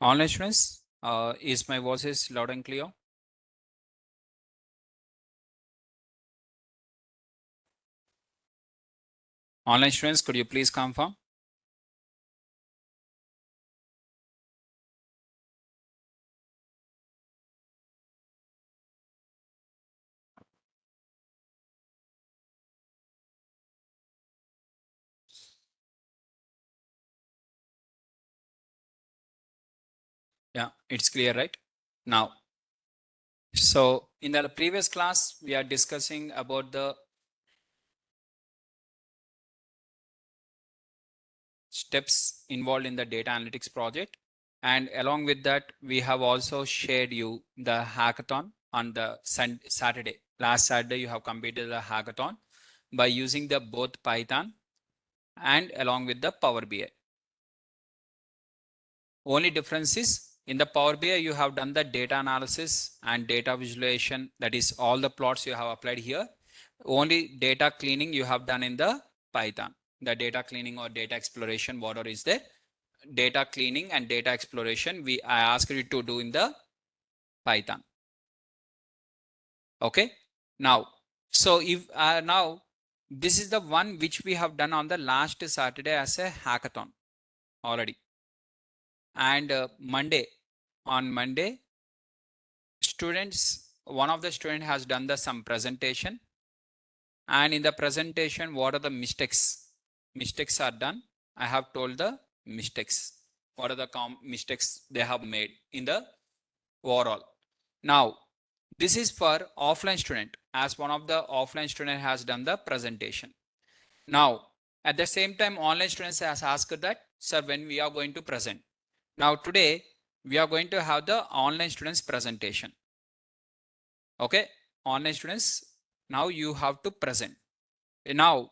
Online students, is my voice is loud and clear? Online students, could you please confirm? Yeah, it's clear, right? Now, so in the previous class, we are discussing about the steps involved in the data analytics project. And along with that, we have also shared you the hackathon on the Saturday. Last Saturday, you have completed the hackathon by using the both Python and along with the Power BI. Only difference is in the Power BI, you have done the data analysis and data visualization. That is all the plots you have applied here. Only data cleaning you have done in the Python. The data cleaning or data exploration, whatever is there. Data cleaning and data exploration, I asked you to do in the Python. Okay. Now, so if now this is the one which we have done on the last Saturday as a hackathon already. And on Monday, one of the student has done some presentation, and in the presentation, what are the mistakes are done. I have told the mistakes, what are the mistakes they have made in the overall. Now this is for offline student, as one of the offline student has done the presentation. Now at the same time, online students has asked that, sir, when we are going to present. Now today we are going to have the online students presentation. Okay, online students, now you have to present. Now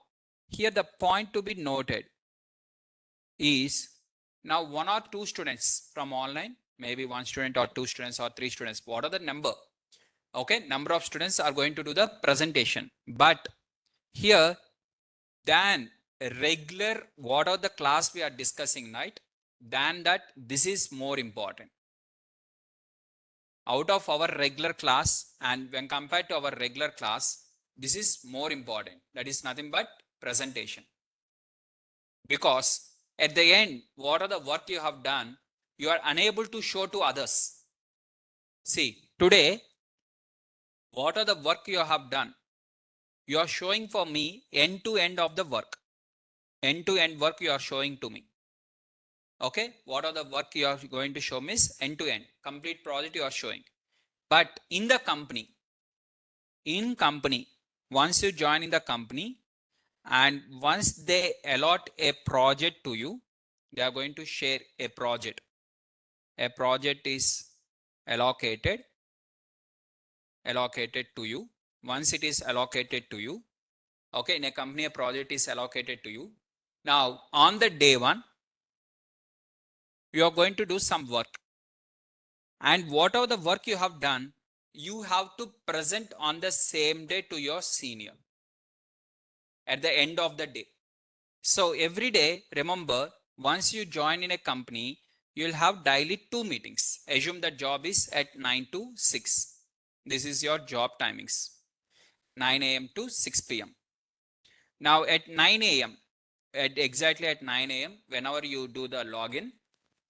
here the point to be noted is, now one or two students from online, maybe one student or two students or three students, what are the number? Okay, number of students are going to do the presentation. But here, than regular, what are the class we are discussing, right? Than that, this is more important. Out of our regular class, and when compared to our regular class, this is more important. That is nothing but presentation. Because at the end, what are the work you have done, you are unable to show to others. See, today, what are the work you have done? You are showing for me end to end of the work. End to end work you are showing to me. Okay, what are the work you are going to show me is end to end. Complete project you are showing. But in the company, once you join in the company, and once they allot a project to you, they are going to share a project. A project is allocated to you. Once it is allocated to you, okay, in a company, a project is allocated to you. Now on the day one, you are going to do some work, and whatever the work you have done, you have to present on the same day to your senior at the end of the day. So every day, remember, once you join in a company, you'll have daily 2 meetings. Assume that job is at 9 to 6. This is your job timings, 9 a.m. to 6 p.m. Now at 9 a.m., exactly at 9 a.m., whenever you do the login,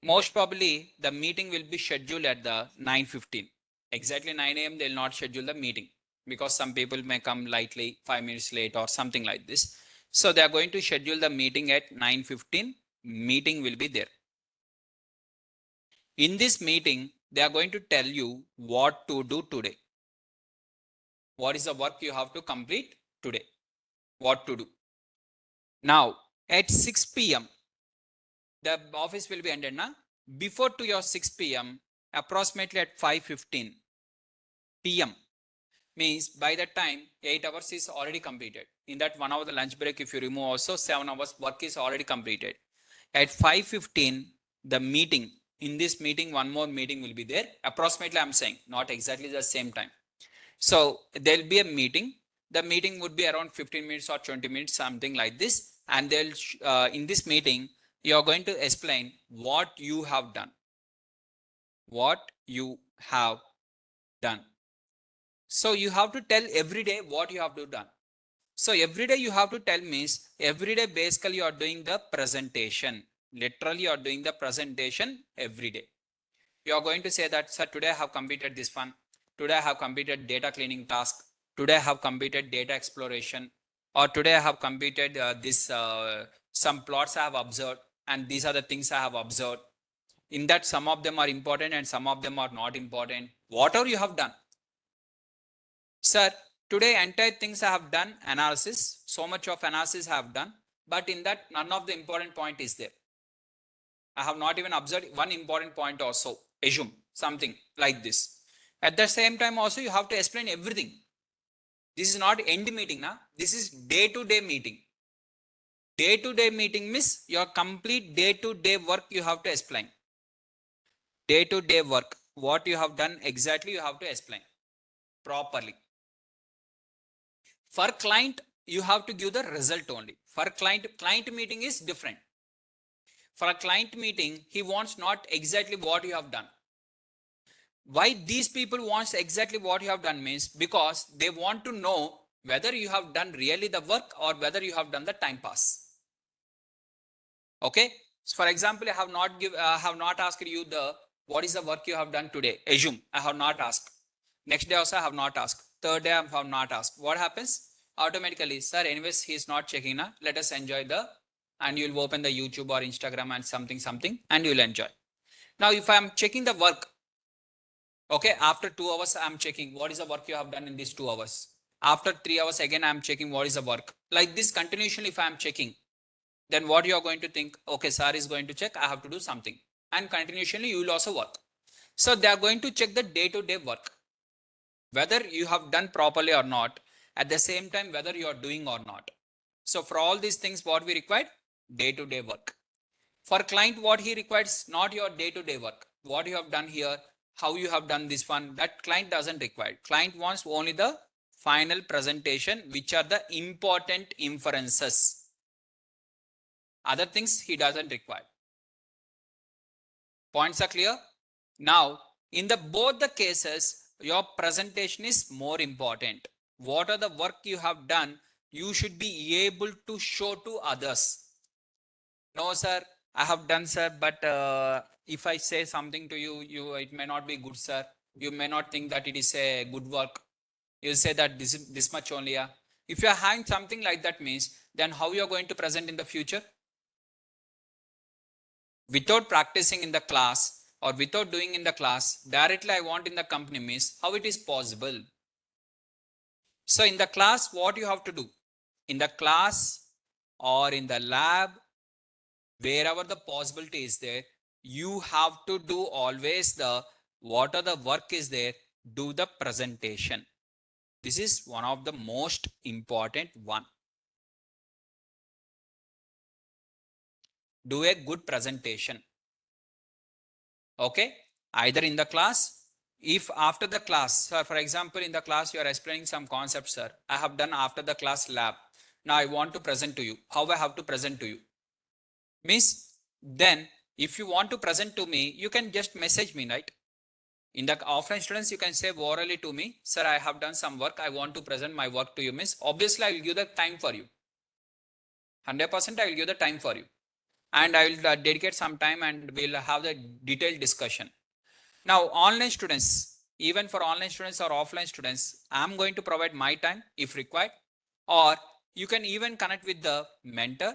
most probably the meeting will be scheduled at the 9:15. Exactly 9 a.m. they'll not schedule the meeting, because some people may come lightly 5 minutes late or something like this. So they are going to schedule the meeting at 9:15. Meeting will be there. In this meeting, they are going to tell you what to do today. What is the work you have to complete today? What to do? Now at 6 p.m. the office will be ended. Na? Before to your 6 p.m., approximately at 5:15 p.m. means by that time 8 hours is already completed. In that 1 hour the lunch break, if you remove also, 7 hours work is already completed. At 5:15, the meeting, in this meeting, one more meeting will be there. Approximately I'm saying, not exactly the same time. So there'll be a meeting. The meeting would be around 15 minutes or 20 minutes, something like this. And they'll in this meeting, you are going to explain what you have done. what you have done. So you have to tell every day what you have to done. So every day you have to tell means every day basically you are doing the presentation. Literally you are doing the presentation every day. You are going to say that, sir, today I have completed this one. Today I have completed data cleaning task. Today I have completed data exploration. Or today I have completed some plots I have observed. And these are the things I have observed. In that some of them are important and some of them are not important. Whatever you have done. Sir, today entire things I have done analysis. So much of analysis I have done. But in that none of the important point is there. I have not even observed one important point also. Assume something like this. At the same time also you have to explain everything. This is not end meeting. Nah? This is day-to-day meeting. Day-to-day meeting means your complete day-to-day work you have to explain. Day-to-day work. What you have done exactly you have to explain properly. For client, you have to give the result only. For client meeting is different. For a client meeting, he wants not exactly what you have done. Why these people wants exactly what you have done means because they want to know whether you have done really the work or whether you have done the time pass. Okay. So for example, I have not asked you the what is the work you have done today. Assume I have not asked. Next day also I have not asked. Third day I have not asked. What happens? Automatically, sir, anyways, he is not checking now. Let us enjoy and you'll open the YouTube or Instagram and something and you'll enjoy. Now, if I am checking the work, okay, after 2 hours, I'm checking what is the work you have done in these 2 hours. After 3 hours, again, I'm checking what is the work. Like this continuously, if I'm checking, then what you are going to think, okay, sir is going to check, I have to do something. And continuously, you will also work. So they are going to check the day-to-day work, whether you have done properly or not, at the same time, whether you are doing or not. So for all these things, what we require? Day-to-day work. For client, what he requires, not your day-to-day work. What you have done here, how you have done this one, that client doesn't require. Client wants only the final presentation, which are the important inferences. Other things he doesn't require. Points are clear? Now, in the both the cases, your presentation is more important. What are the work you have done, you should be able to show to others. No, sir, I have done, sir, but if I say something to you, it may not be good, sir. You may not think that it is a good work. You say that this much only. Yeah. If you are having something like that means, then how you are going to present in the future? Without practicing in the class or without doing in the class, directly I want in the company means how it is possible. So in the class, what you have to do? In the class or in the lab, wherever the possibility is there, you have to do always the what are the work is there, do the presentation. This is one of the most important one. Do a good presentation. Okay, either in the class, if after the class, sir, for example, in the class you are explaining some concepts, sir, I have done after the class lab. Now I want to present to you. How I have to present to you? Means then if you want to present to me, you can just message me, right? In the offline students, you can say orally to me, sir, I have done some work. I want to present my work to you. Means obviously I will give the time for you. 100% I will give the time for you. And I will dedicate some time and we'll have the detailed discussion. Now, online students, even for online students or offline students, I'm going to provide my time if required, or you can even connect with the mentor,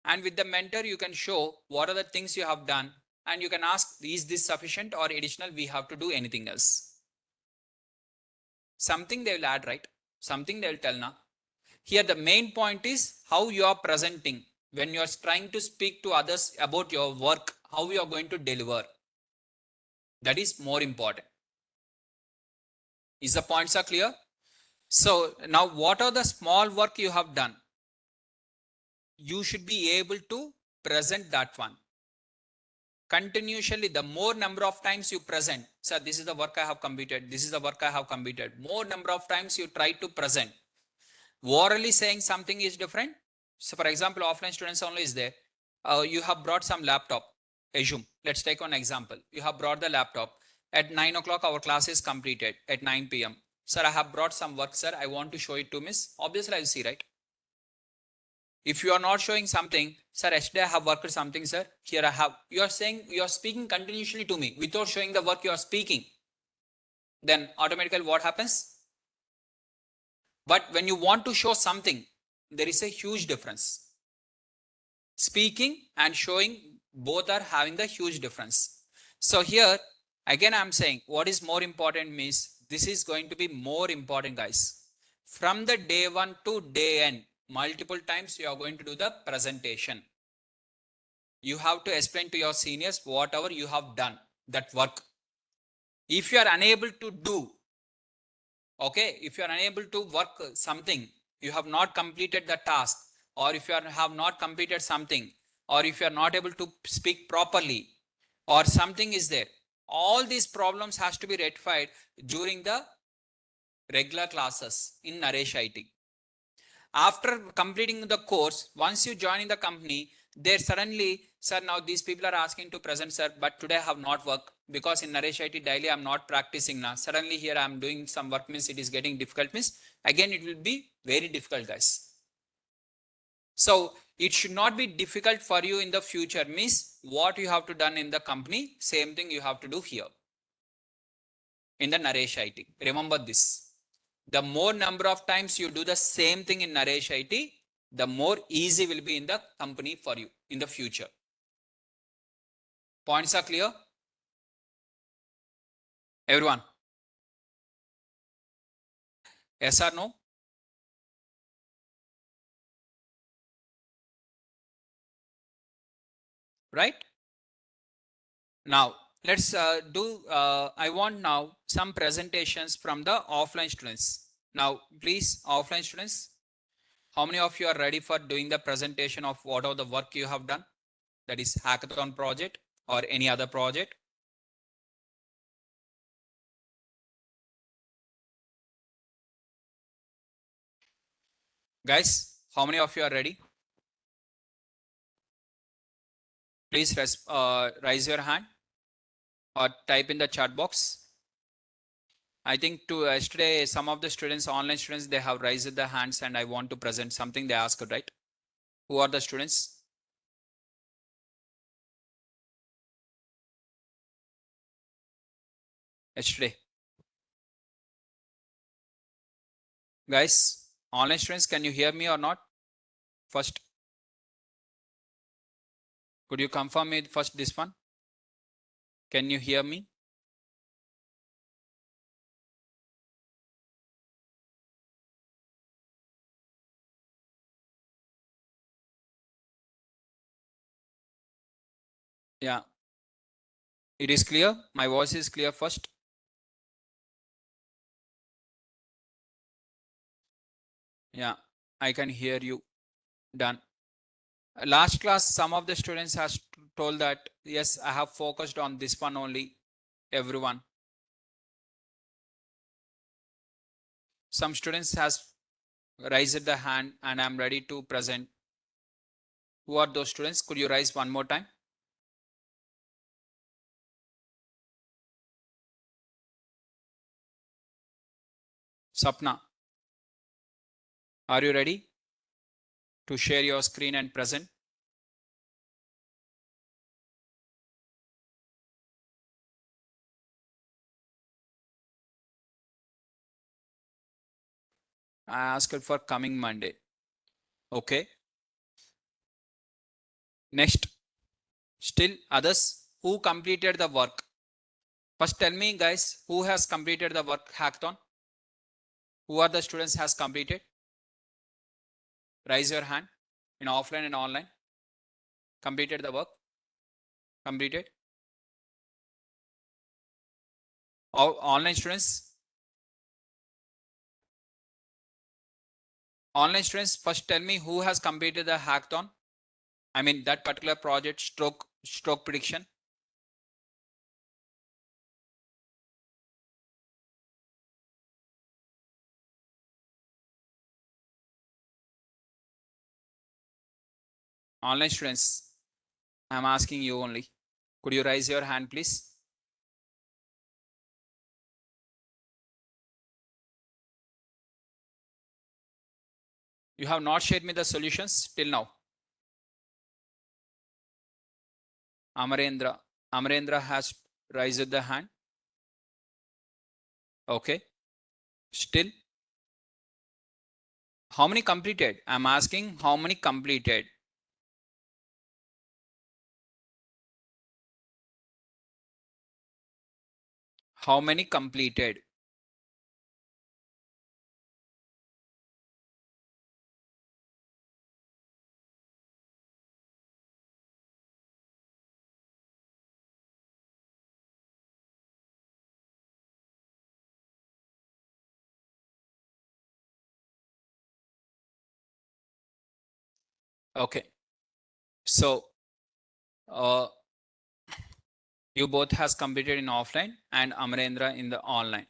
and with the mentor, you can show what are the things you have done, and you can ask, is this sufficient or additional? We have to do anything else. Something they will add, right? Something they will tell now. Here, the main point is how you are presenting. When you are trying to speak to others about your work, how you are going to deliver. That is more important. Is the points are clear? So now what are the small work you have done? You should be able to present that one. Continuously, the more number of times you present, sir, this is the work I have completed. This is the work I have completed. More number of times you try to present. Orally saying something is different. So for example, offline students only is there. You have brought some laptop. Assume, let's take one example. You have brought the laptop. At 9 o'clock, our class is completed at 9 p.m. Sir, I have brought some work, sir. I want to show it to miss. Obviously, I will see, right? If you are not showing something, sir, yesterday I have worked something, sir. Here I have. You are saying, you are speaking continuously to me without showing the work you are speaking. Then automatically what happens? But when you want to show something, there is a huge difference. Speaking and showing, both are having the huge difference. So here, again, I'm saying what is more important means this is going to be more important, guys. From the day 1 to day end, multiple times you are going to do the presentation. You have to explain to your seniors whatever you have done, that work. If you are unable to do, okay, if you are unable to work something, you have not completed the task, or if you have not completed something, or if you are not able to speak properly, or something is there, all these problems has to be rectified during the regular classes in Naresh IT. After completing the course, once you join in the company, there suddenly, sir, now these people are asking to present, sir, but today I have not worked because in Naresh IT daily I'm not practicing now. Suddenly here I'm doing some work, means it is getting difficult, means again it will be very difficult, guys. So it should not be difficult for you in the future, means what you have to done in the company, same thing you have to do here in the Naresh IT. Remember this. The more number of times you do the same thing in Naresh IT, the more easy will be in the company for you in the future. Points are clear? Everyone? Yes or no? Right? Now, let's I want now some presentations from the offline students. Now, please, offline students, how many of you are ready for doing the presentation of whatever the work you have done? That is hackathon project or any other project? Guys, how many of you are ready? Please raise your hand or type in the chat box. I think to yesterday, some of the students, online students, they have raised their hands and I want to present something they asked, right? Who are the students? Yesterday. Guys, online students, can you hear me or not? First, could you confirm me first this one? Can you hear me? Yeah. It is clear? My voice is clear first? Yeah, I can hear you. Done. Last class, some of the students has told that, yes, I have focused on this one only, everyone. Some students has raised the hand and I'm ready to present. Who are those students? Could you raise one more time? Sapna, are you ready to share your screen and present? I asked for coming Monday. Okay. Next, still others who completed the work. First tell me guys, who has completed the work hackathon? Who are the students has completed? Raise your hand in offline and online. Completed the work? Completed? Online students? Online students, first tell me who has completed the hackathon? I mean that particular project stroke prediction. Online students, I'm asking you only. Could you raise your hand, please? You have not shared me the solutions till now. Amarendra. Amarendra has raised the hand. Okay. Still. How many completed? I'm asking how many completed. How many completed? Okay. So uh, you both has completed in offline and Amarendra in the online.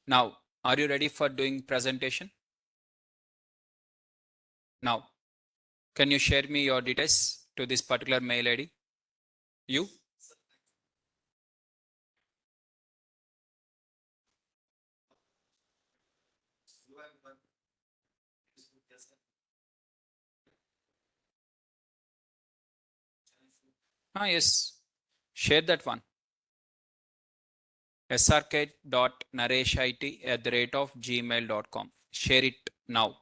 Now, are you ready for doing presentation? Now, can you share me your details to this particular mail ID? You? Ah, yes. Share that one. srk.nareshit@gmail.com. Share it now.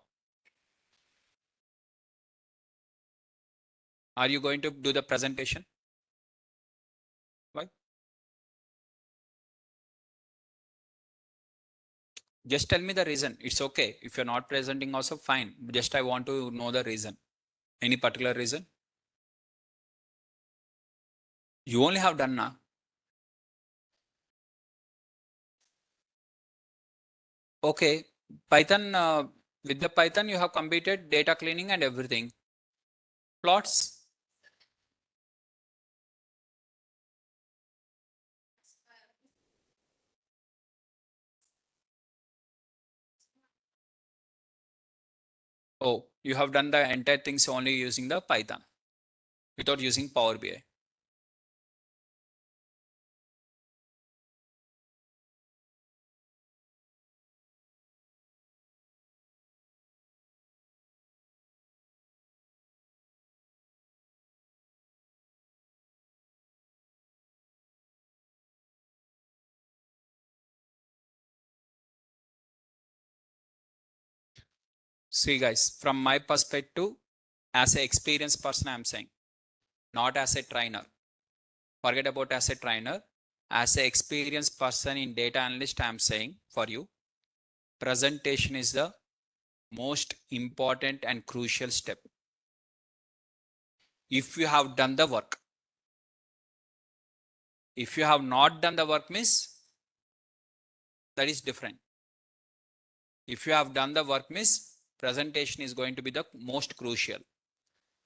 Are you going to do the presentation? Why? Just tell me the reason. It's okay. If you're not presenting also fine. Just I want to know the reason. Any particular reason? You only have done now. Okay. Python, with the Python you have completed data cleaning and everything. Plots? Oh, you have done the entire things only using the Python without using Power BI. See guys, from my perspective, as an experienced person, I'm saying, not as a trainer. Forget about as a trainer. As an experienced person in data analyst, I'm saying for you, presentation is the most important and crucial step. If you have done the work, if you have not done the work means that is different. If you have done the work means presentation is going to be the most crucial.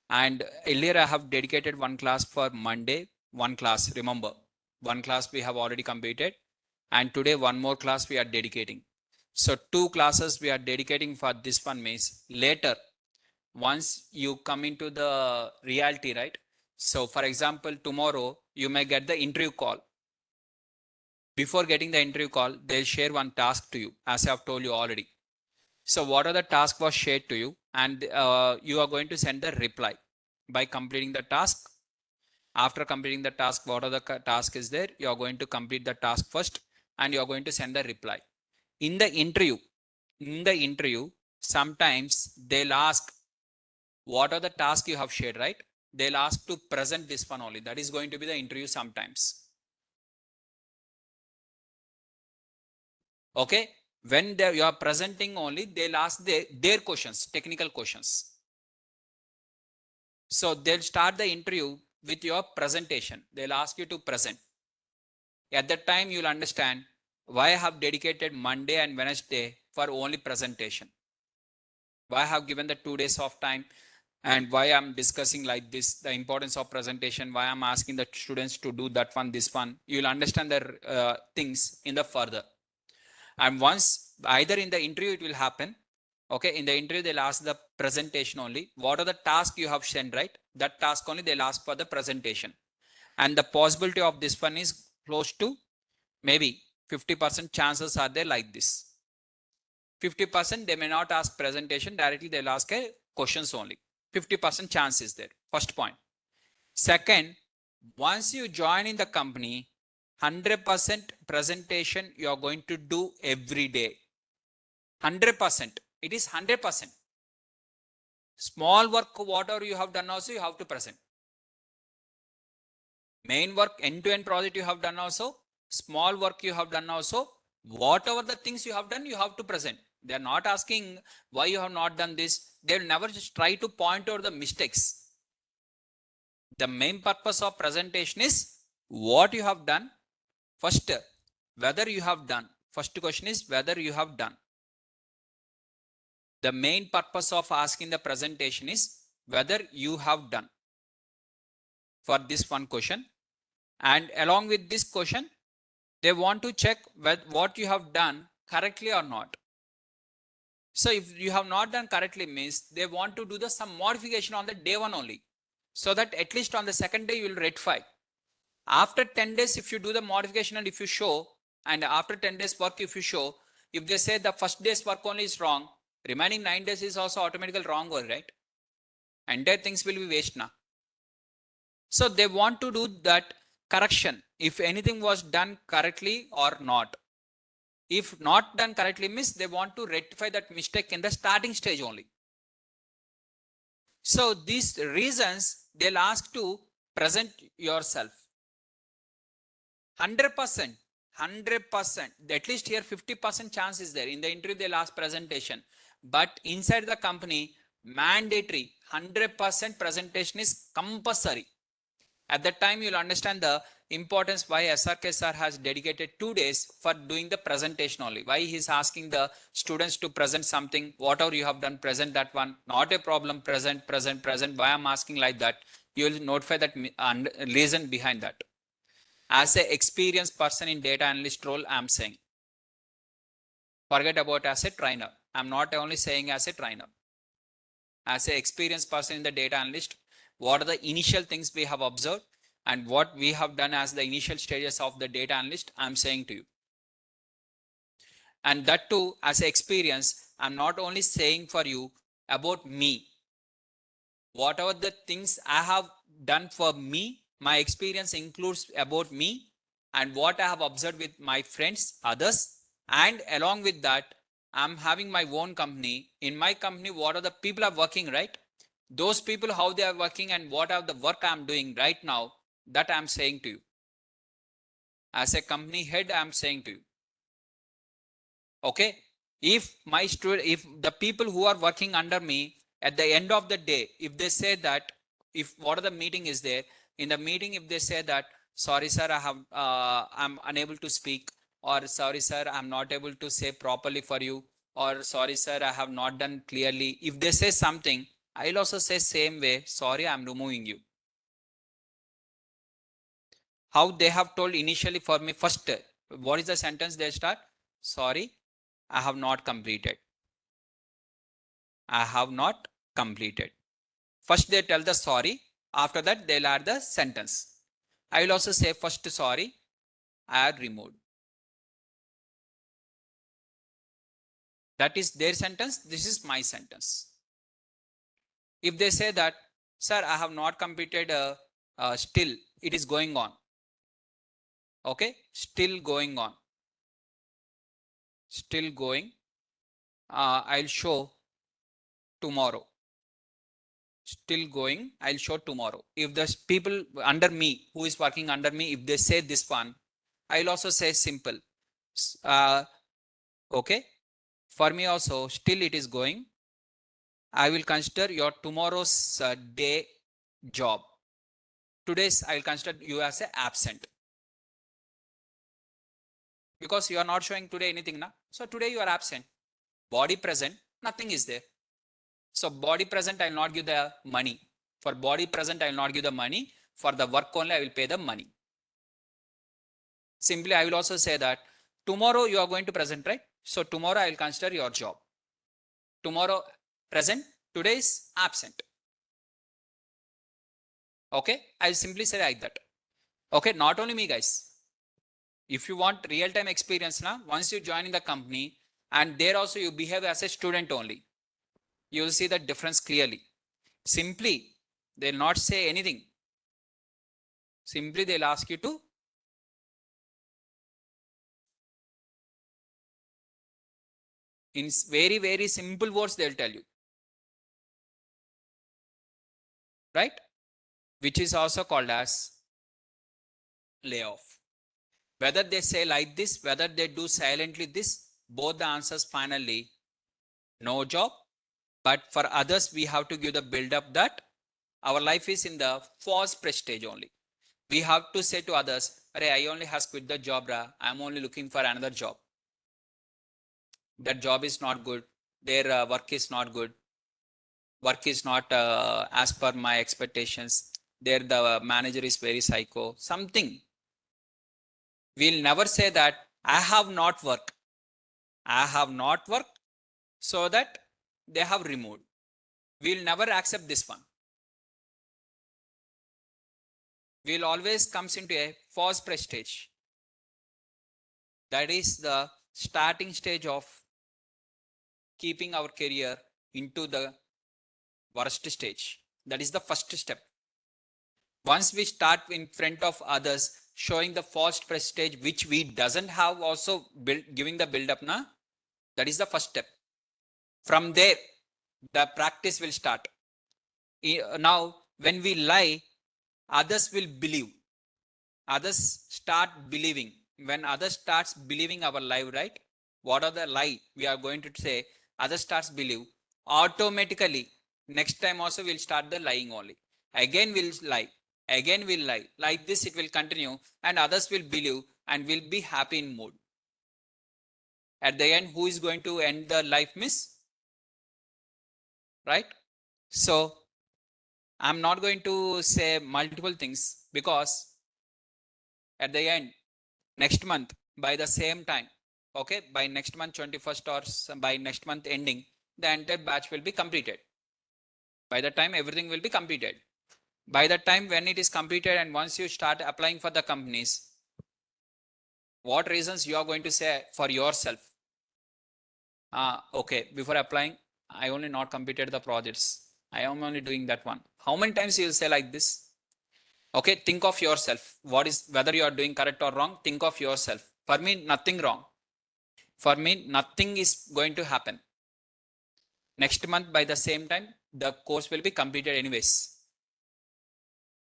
And earlier I have dedicated one class for Monday, one class, remember, one class we have already completed. And today one more class we are dedicating. So two classes we are dedicating for this one means later, once you come into the reality, right? So for example, tomorrow you may get the interview call. Before getting the interview call, they'll share one task to you, as I've told you already. So what are the task was shared to you, and you are going to send the reply by completing the task. After completing the task, what are the task is there? You are going to complete the task first, and you are going to send the reply. In the interview, sometimes they'll ask, what are the tasks you have shared, right? They'll ask to present this one only. That is going to be the interview sometimes. Okay. When you are presenting only, they'll ask their questions, technical questions. So they'll start the interview with your presentation. They'll ask you to present. At that time, you'll understand why I have dedicated Monday and Wednesday for only presentation. Why I have given the 2 days of time, and why I'm discussing like this, the importance of presentation, why I'm asking the students to do that one, this one. You'll understand the things in the further. And once either in the interview it will happen. Okay, in the interview they'll ask the presentation only. What are the tasks you have sent, right? That task only they'll ask for the presentation. And the possibility of this one is close to maybe 50% chances are there like this. 50% they may not ask presentation directly, they'll ask a questions only. 50% chance is there. First point. Second, once you join in the company, 100% presentation you are going to do every day. 100%. It is 100%. Small work, whatever you have done also, you have to present. Main work, end-to-end project you have done also, small work you have done also, whatever the things you have done, you have to present. They are not asking why you have not done this. They will never just try to point out the mistakes. The main purpose of presentation is what you have done. First, whether you have done. First question is whether you have done. The main purpose of asking the presentation is whether you have done. For this one question. And along with this question, they want to check what you have done correctly or not. So if you have not done correctly means they want to do some modification on the day one only. So that at least on the second day you will rectify. After 10 days, if you do the modification and if you show, and after 10 days work if you show, if they say the first day's work only is wrong, remaining 9 days is also automatically wrong, right? Entire things will be waste now. So they want to do that correction if anything was done correctly or not. If not done correctly means they want to rectify that mistake in the starting stage only. So these reasons they'll ask to present yourself. 100%, 100%, at least here 50% chance is there. In the interview they'll ask presentation, but inside the company mandatory 100% presentation is compulsory. At that time you'll understand the importance why SRK sir has dedicated 2 days for doing the presentation only. Why he's asking the students to present something, whatever you have done, present that one. Not a problem, present. Why I'm asking like that? You will notify that reason behind that. As an experienced person in data analyst role, I'm saying. Forget about as a trainer. I'm not only saying as a trainer. As an experienced person in the data analyst, what are the initial things we have observed and what we have done as the initial stages of the data analyst, I'm saying to you. And that too, as an experience, I'm not only saying for you about me. Whatever the things I have done for me, my experience includes about me and what I have observed with my friends, others, and along with that, I'm having my own company. In my company, what are the people are working, right? Those people, how they are working and what are the work I'm doing right now, that I'm saying to you. As a company head, I'm saying to you. Okay? If my student, if the people who are working under me, at the end of the day, if they say that, if what are the meeting is there, in the meeting, if they say that, sorry sir, I'm unable to speak, or sorry sir, I'm not able to say properly for you, or sorry sir, I have not done clearly. If they say something, I'll also say same way, sorry, I'm removing you. How they have told initially for me, first, what is the sentence they start? Sorry, I have not completed. I have not completed. First they tell the sorry. After that they'll add the sentence. I will also say first sorry, I have removed. That is their sentence. This is my sentence. If they say that, sir, I have not completed, still it is going on. Okay, still going on. Still going. I'll show tomorrow. Still going, I'll show tomorrow. If the people under me, who is working under me, if they say this one, I'll also say simple. Okay. For me also, still it is going. I will consider your tomorrow's day job. Today's, I will consider you as a absent. Because you are not showing today anything, na? So today you are absent. Body present, nothing is there. So body present, I will not give the money. For body present, I will not give the money. For the work only, I will pay the money. Simply, I will also say that tomorrow you are going to present, right? So tomorrow I will consider your job. Tomorrow present, today is absent. Okay, I will simply say like that. Okay, not only me, guys. If you want real-time experience now, once you join in the company, and there also you behave as a student only. You will see the difference clearly. Simply, they'll not say anything. Simply, they'll ask you to in very, very simple words, they'll tell you, right? Which is also called as layoff. Whether they say like this, whether they do silently this, both the answers finally no job. But for others, we have to give the build up that our life is in the false prestige only. We have to say to others, I only has quit the job, I'm only looking for another job. That job is not good. Their work is not good. Work is not as per my expectations. There the manager is very psycho. Something. We'll never say that I have not worked. I have not worked, so that they have removed. We'll never accept this one. We'll always comes into a false prestige. That is the starting stage of keeping our career into the worst stage. That is the first step. Once we start in front of others showing the false prestige which we doesn't have, also giving the build up, na, that is the first step. From there the practice will start. Now when we lie, others will believe. Others start believing. When others starts believing our lie, right? What are the lie we are going to say? Others starts believe, automatically next time also we'll start the lying only. Again we'll lie. Again we'll lie. Like this it will continue, and others will believe and will be happy in mood. At the end, who is going to end the life, miss? Right? So I'm not going to say multiple things, because at the end, next month by the same time, okay, by next month 21st or by next month ending, the entire batch will be completed. By the time everything will be completed, by the time when it is completed, and once you start applying for the companies, what reasons you are going to say for yourself? Okay, before applying, I only not completed the projects, I am only doing that one. How many times you will say like this? Okay, think of yourself. What is, whether you are doing correct or wrong, think of yourself. For me, nothing wrong. For me, nothing is going to happen. Next month by the same time, the course will be completed anyways.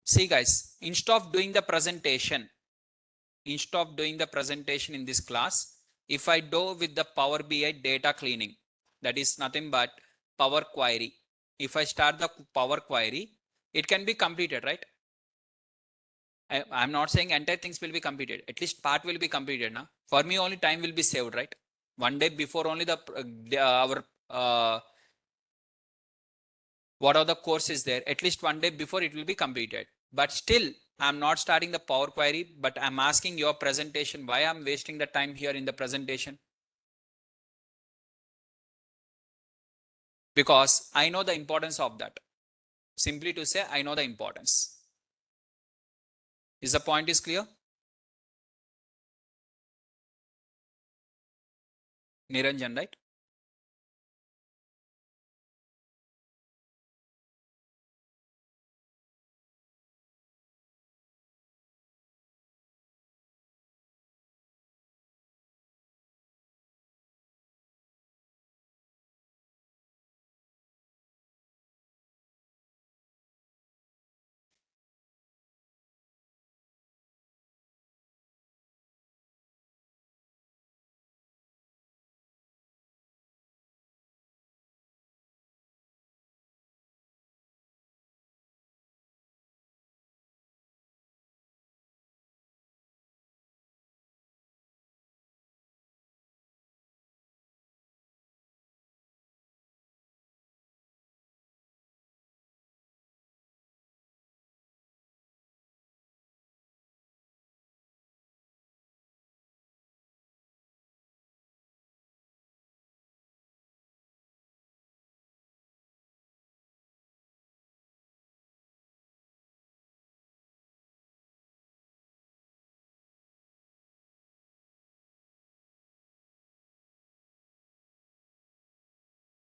See guys, instead of doing the presentation in this class, if I do with the Power BI data cleaning, that is nothing but Power Query. If I start the Power Query, it can be completed, right? I'm not saying entire things will be completed. At least part will be completed now. For me, only time will be saved, right? One day before only the our what are the courses there? At least one day before it will be completed. But still, I'm not starting the Power Query, but I'm asking your presentation. Why I'm wasting the time here in the presentation? Because I know the importance of that. Simply to say, I know the importance. Is the point is clear? Niranjan, right?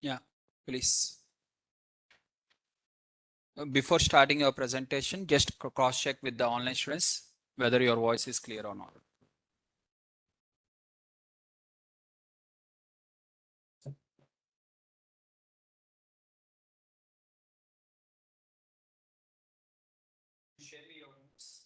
Yeah, please. Before starting your presentation, just cross check with the online students whether your voice is clear or not. Share me your notes.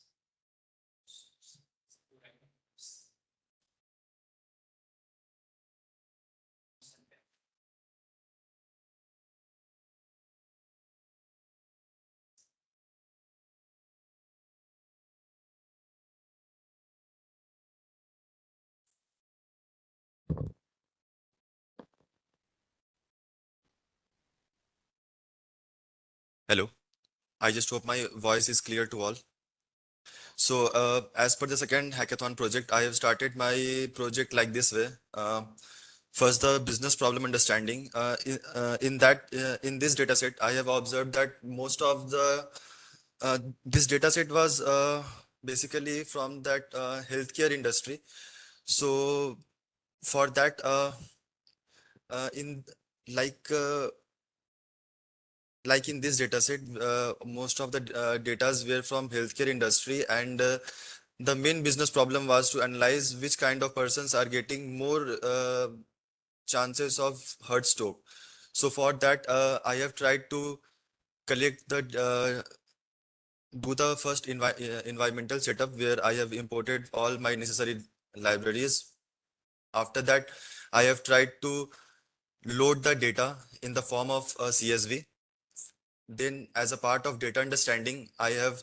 Hello. I just hope my voice is clear to all. So, as per the second hackathon project, I have started my project like this way. First, the business problem understanding. In this data set, I have observed that most of the this data set was basically from that healthcare industry. So, for that, in like uh, like in this data set, most of the datas were from healthcare industry, and the main business problem was to analyze which kind of persons are getting more chances of heart stroke. So for that, I have tried to collect the do the first environmental setup where I have imported all my necessary libraries. After that, I have tried to load the data in the form of a CSV. Then, as a part of data understanding, I have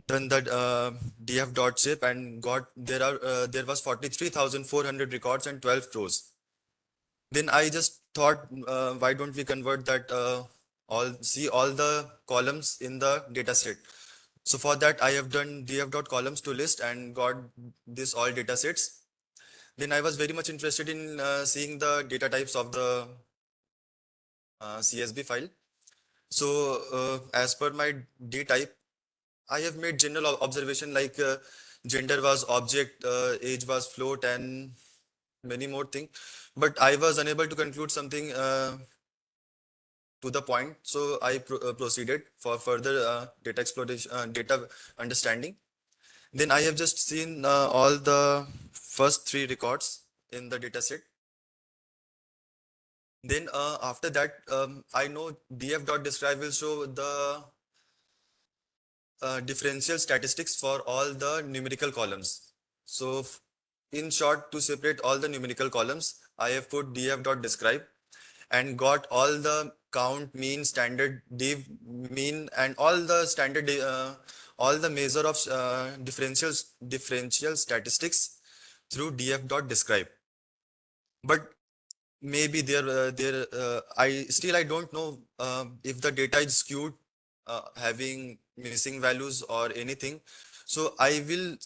done the df.zip and got there was 43,400 records and 12 rows. Then I just thought, why don't we convert that all the columns in the data set? So for that, I have done df.columns to list and got this all data sets. Then I was very much interested in seeing the data types of the CSV file. So as per my D type, I have made general observation like gender was object, age was float, and many more things. But I was unable to conclude something to the point, so I proceeded for further data exploration, data understanding. Then I have just seen all the first three records in the data set. Then after that, I know df.describe will show the differential statistics for all the numerical columns. So in short, to separate all the numerical columns, I have put df.describe and got all the count, mean, standard, div, mean, and all the measure of differential statistics through df.describe. But maybe I don't know if the data is skewed, having missing values or anything. So I will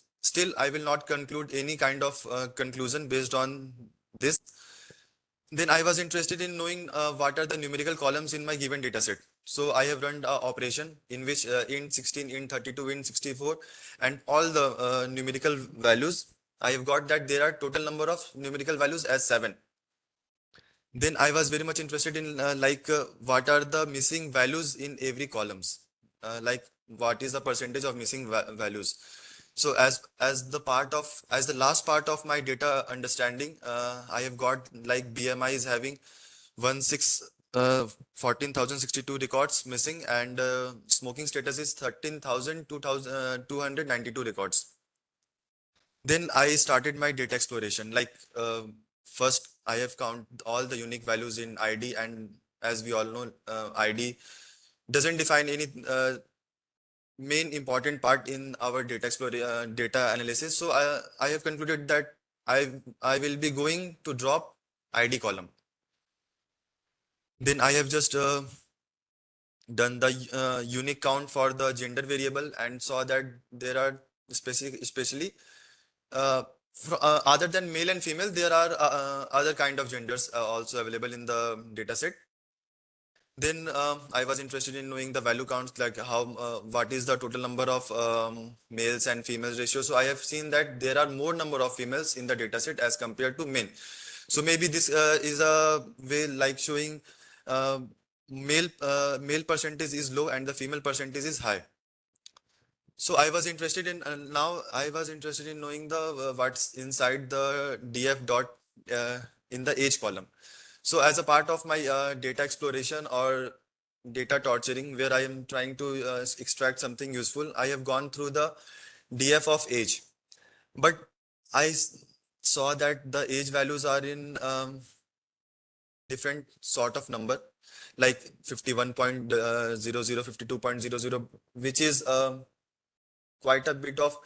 not conclude any kind of conclusion based on this. Then I was interested in knowing what are the numerical columns in my given data set. So I have run an operation in which int 16, int 32, int 64, and all the numerical values. I have got that there are total number of numerical values as 7. Then I was very much interested in what are the missing values in every columns, like what is the percentage of missing values. So as the last part of my data understanding, I have got like BMI is having 14,062 records missing, and smoking status is 13,292 records. Then I started my data exploration. First, I have count all the unique values in ID, and as we all know, ID doesn't define any main important part in our data analysis. So I have concluded that I will be going to drop ID column. Then I have just done the unique count for the gender variable and saw that there are especially other than male and female, there are other kind of genders also available in the data set. Then I was interested in knowing the value counts, like how what is the total number of males and females ratio. So I have seen that there are more number of females in the dataset as compared to men. So maybe this is a way like showing uh, male percentage is low and the female percentage is high. So I was interested in now I was interested in knowing the what's inside the df dot uh, in the age column. So as a part of my data exploration or data torturing, where I am trying to extract something useful, I have gone through the df of age, but I saw that the age values are in different sort of number, like 51.00, 52.00, which is quite a bit of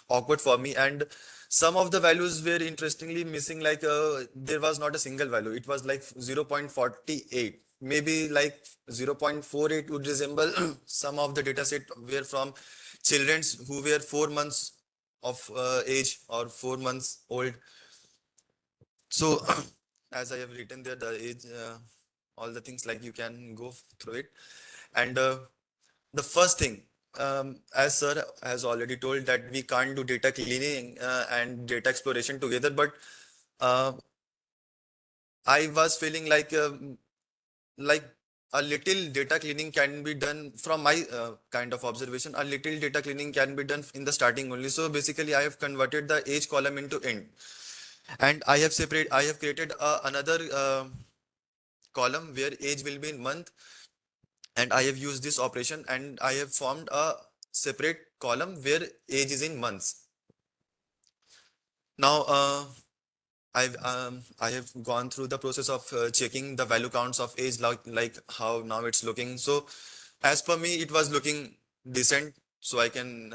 awkward for me. And some of the values were interestingly missing, like there was not a single value. It was like 0.48, maybe like 0.48 would resemble some of the data set were from childrens who were 4 months of age or 4 months old. So as I have written there, the age, all the things, like you can go through it. And the first thing, as sir has already told, that we can't do data cleaning and data exploration together, but uh, I was feeling like a little data cleaning can be done from my kind of observation. A little data cleaning can be done in the starting only. So basically, I have converted the age column into int, and I have created another column where age will be in month, and I have used this operation, and I have formed a separate column where age is in months. Now, I have gone through the process of checking the value counts of age, like how now it's looking. So, as per me, it was looking decent, so I can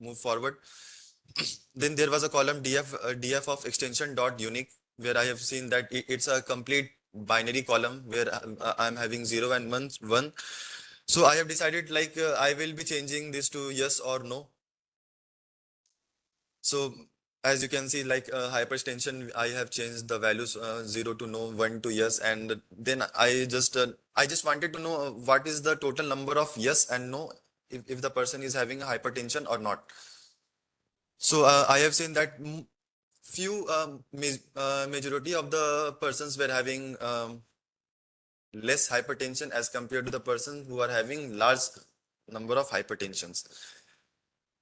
move forward. Then there was a column df of extension dot unique, where I have seen that it's a complete binary column where I'm having 0 and 1. So I have decided, like I will be changing this to yes or no. So as you can see, like hyperextension, I have changed the values 0 to no, 1 to yes, and then I just wanted to know what is the total number of yes and no, if the person is having a hypertension or not. So I have seen that few majority of the persons were having less hypertension as compared to the person who are having large number of hypertensions.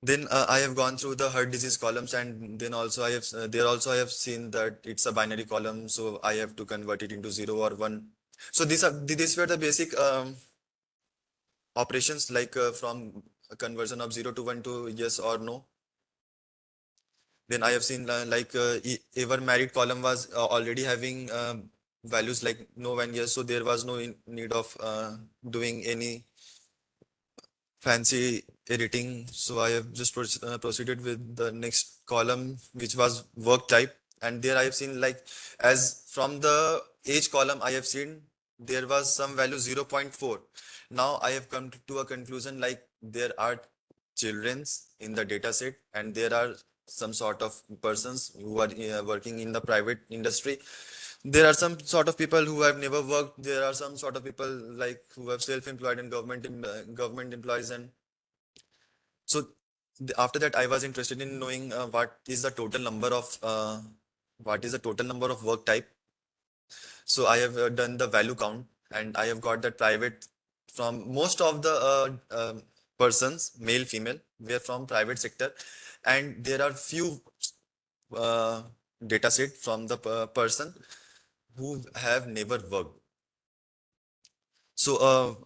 Then I have gone through the heart disease columns, and then also I have there also I have seen that it's a binary column, so I have to convert it into 0 or 1. So these were the basic operations, like from a conversion of 0 to 1 to yes or no. Then I have seen like ever married column was already having values like no and yes, so there was no need of doing any fancy editing. So I have just proceeded with the next column, which was work type. And there I have seen, like, as from the age column, I have seen there was some value 0.4. Now I have come to a conclusion, like there are childrens in the data set, and there are some sort of persons who are working in the private industry. There are some sort of people who have never worked. There are some sort of people like who have self-employed and government employees. And so after that, I was interested in knowing what is the total number of work type. So I have done the value count, and I have got that private from most of the persons, male, female, were from private sector, and there are few uh, data set from the person who have never worked. So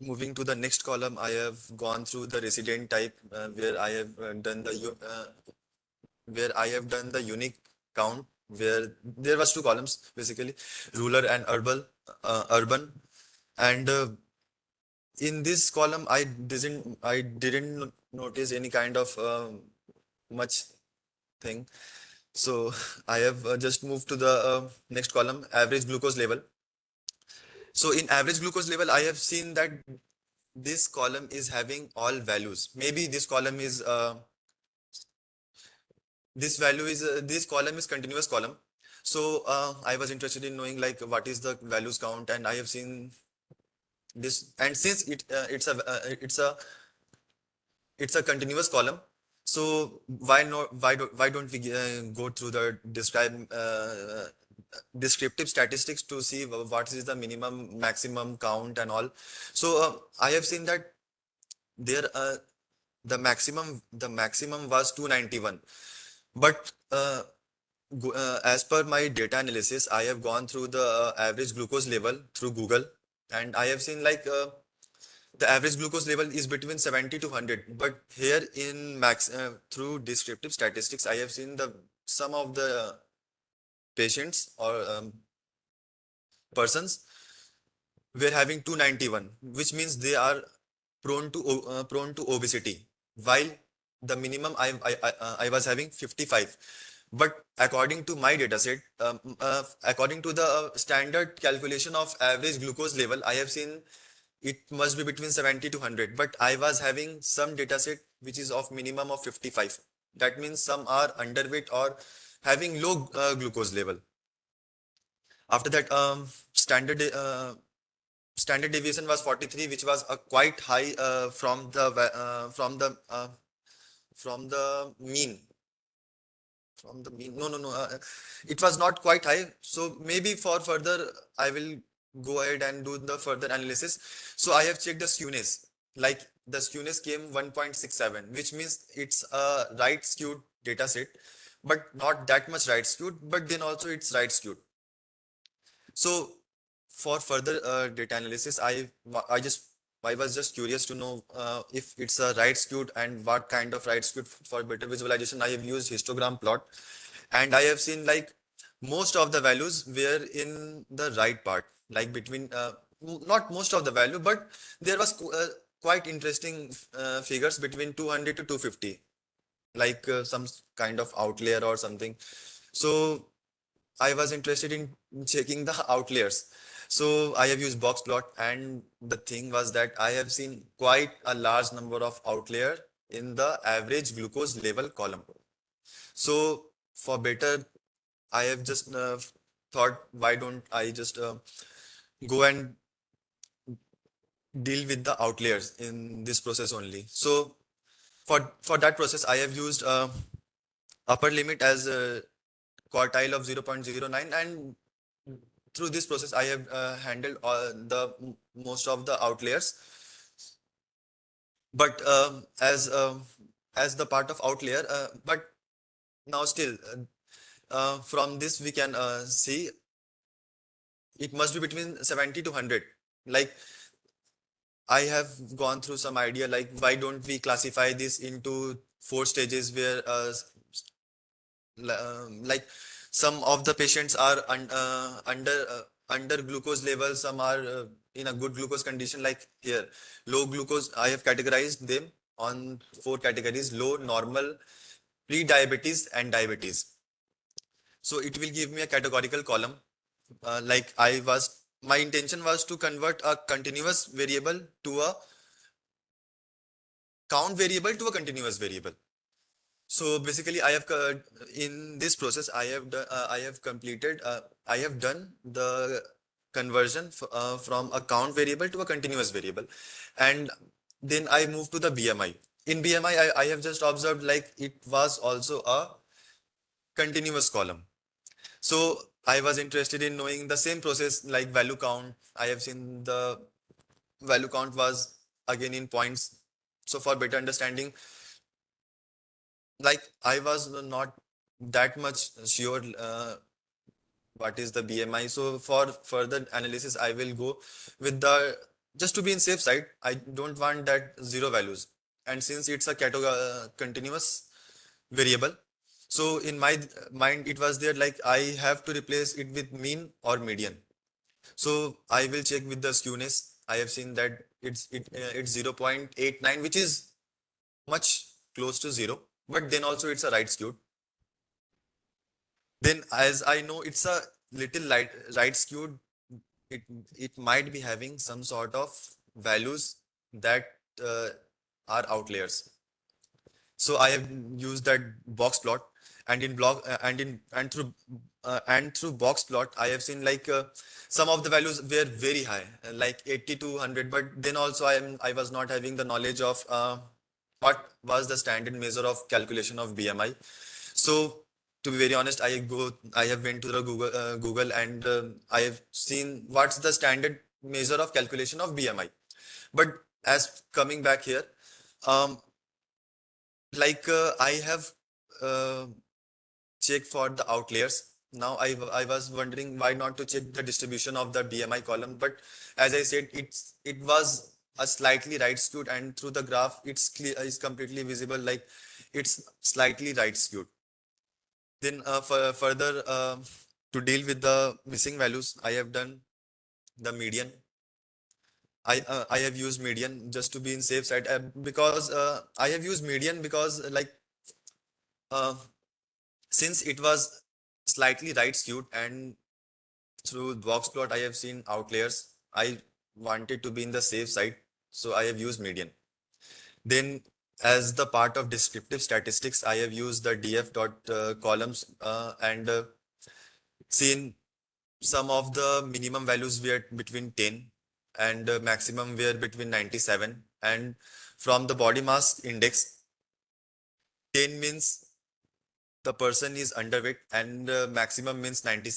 moving to the next column, I have gone through the resident type, where I have done the unique count, where there was two columns basically, rural and urban. And in this column, I didn't notice any kind of much thing. So I have just moved to the next column, average glucose level. So in average glucose level, I have seen that this column is having all values. Maybe this column is continuous column. So I was interested in knowing, like, what is the values count, and I have seen this, and since it's a continuous column, so why don't we go through the descriptive statistics to see what is the minimum maximum count and all. So I have seen that there the maximum was 291, but as per my data analysis, I have gone through the average glucose level through Google, and I have seen like the average glucose level is between 70 to 100. But here in max through descriptive statistics, I have seen the some of the patients or persons were having 291, which means they are prone to obesity, while the minimum I was having 55. But according to my data set, according to the standard calculation of average glucose level, I have seen it must be between 70 to 100. But I was having some data set which is of minimum of 55. That means some are underweight or having low glucose level. After that, standard deviation was 43, which was a quite high from the mean. From the mean. No, no, no. It was not quite high. So maybe for further, I will go ahead and do the further analysis. So I have checked the skewness. Like the skewness came 1.67, which means it's a right skewed data set, but not that much right skewed, but then also it's right skewed. So for further data analysis, I was just curious to know if it's a right skewed and what kind of right skewed. For better visualization, I have used histogram plot, and I have seen like most of the values were in the right part, like between not most of the value, but there was quite interesting figures between 200 to 250, like some kind of outlier or something. So I was interested in checking the outliers. So I have used box plot, and the thing was that I have seen quite a large number of outlier in the average glucose level column. So for better, I have just thought, why don't I just go and deal with the outliers in this process only. So for that process, I have used upper limit as a quartile of 0.09, and through this process I have handled the most of the outliers. But as the part of outlier, but now still from this we can see it must be between 70 to 100. Like I have gone through some idea, like why don't we classify this into four stages where like some of the patients are under glucose level, some are in a good glucose condition. Like here, low glucose, I have categorized them on four categories: low, normal, pre-diabetes, and diabetes. So it will give me a categorical column. Like my intention was to convert a continuous variable to a count variable to a continuous variable. So basically, in this process, I have done the conversion from a count variable to a continuous variable, and then I moved to the BMI. In BMI, I have just observed like it was also a continuous column. So I was interested in knowing the same process like value count. I have seen the value count was again in points. So for better understanding, like I was not that much sure what is the BMI. So for further analysis, I will go with the just to be in safe side. I don't want that zero values. And since it's a continuous variable, so in my mind it was there like I have to replace it with mean or median. So I will check with the skewness. I have seen that it's 0.89, which is much close to zero, but then also it's a right skewed. Then, as I know, it's a little light, right skewed. It it might be having some sort of values that uh, are outliers. So I have used that box plot, and in block and in and through and through box plot, I have seen like some of the values were very high, like 80 to 100. But then also I was not having the knowledge of what was the standard measure of calculation of BMI. So to be very honest, I have went to the Google and I have seen what's the standard measure of calculation of BMI. But as coming back here, um, I have uh, checked for the outliers. Now I was wondering why not to check the distribution of the BMI column. But as I said, it was a slightly right skewed, and through the graph, it's completely visible like it's slightly right skewed. Then further to deal with the missing values, I have done the median. I have used median just to be in safe side because I have used median because uh, since it was slightly right skewed and through box plot I have seen outliers, I wanted to be in the safe side, so I have used median. Then as the part of descriptive statistics, I have used the df dot columns and seen some of the minimum values were between 10 and maximum were between 97. And from the body mass index, 10 means the person is underweight and maximum means 90,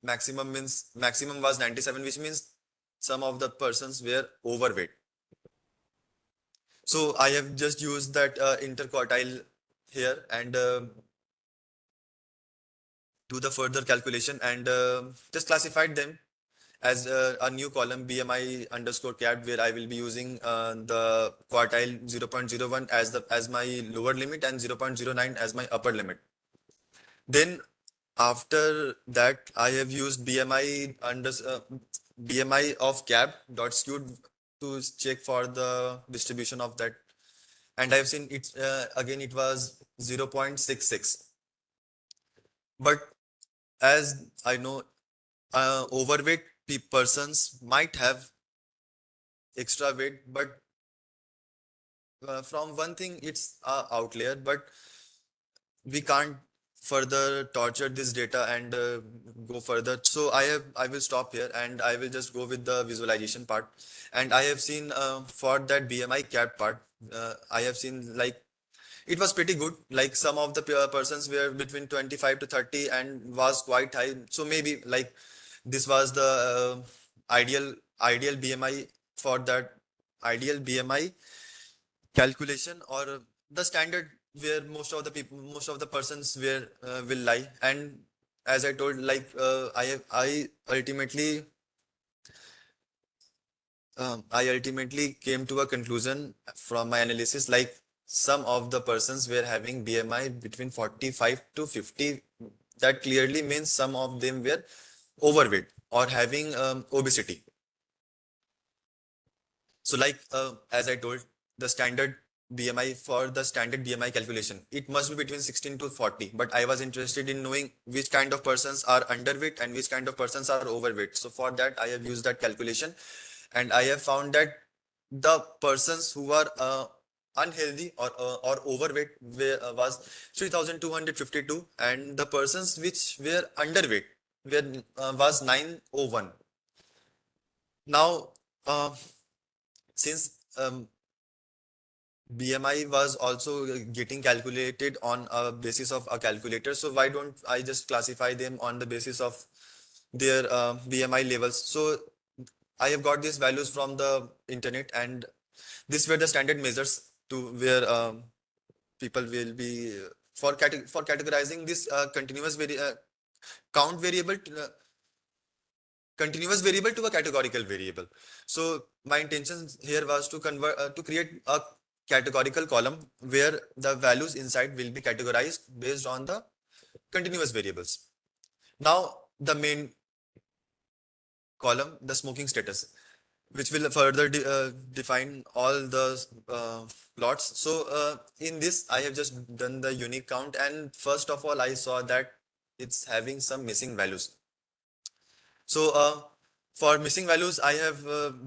maximum was 97, which means some of the persons were overweight. So I have just used that interquartile here and do the further calculation and just classified them as a new column BMI underscore cat, where I will be using the quartile 0.01 as the as my lower limit and 0.09 as my upper limit. Then after that, I have used BMI of cap dot skewed to check for the distribution of that, and I have seen it again. It was 0.66. But as I know, overweight persons might have extra weight, but from one thing, it's a outlier, but we can't further torture this data and go further. So I will stop here and I will just go with the visualization part. And I have seen for that BMI cap part, I have seen like it was pretty good. Like some of the persons were between 25 to 30 and was quite high. So maybe like this was the ideal BMI for that ideal BMI calculation or the standard where most of the persons where will lie. And as I told, I ultimately I ultimately came to a conclusion from my analysis, like some of the persons were having BMI between 45 to 50. That clearly means some of them were overweight or having obesity. So as I told, the standard BMI for the standard BMI calculation, it must be between 16 to 40. But I was interested in knowing which kind of persons are underweight and which kind of persons are overweight. So for that, I have used that calculation, and I have found that the persons who are unhealthy or overweight was 3,252, and the persons which were underweight was 901. Now, since BMI was also getting calculated on a basis of a calculator, so why don't I just classify them on the basis of their BMI levels? So I have got these values from the internet, and these were the standard measures to where people will be for categorizing this count variable continuous variable to a categorical variable. So my intention here was to convert to create a categorical column where the values inside will be categorized based on the continuous variables. Now the main column, the smoking status, which will further define all the plots. So in this, I have just done the unique count, and first of all, I saw that it's having some missing values. So for missing values, I have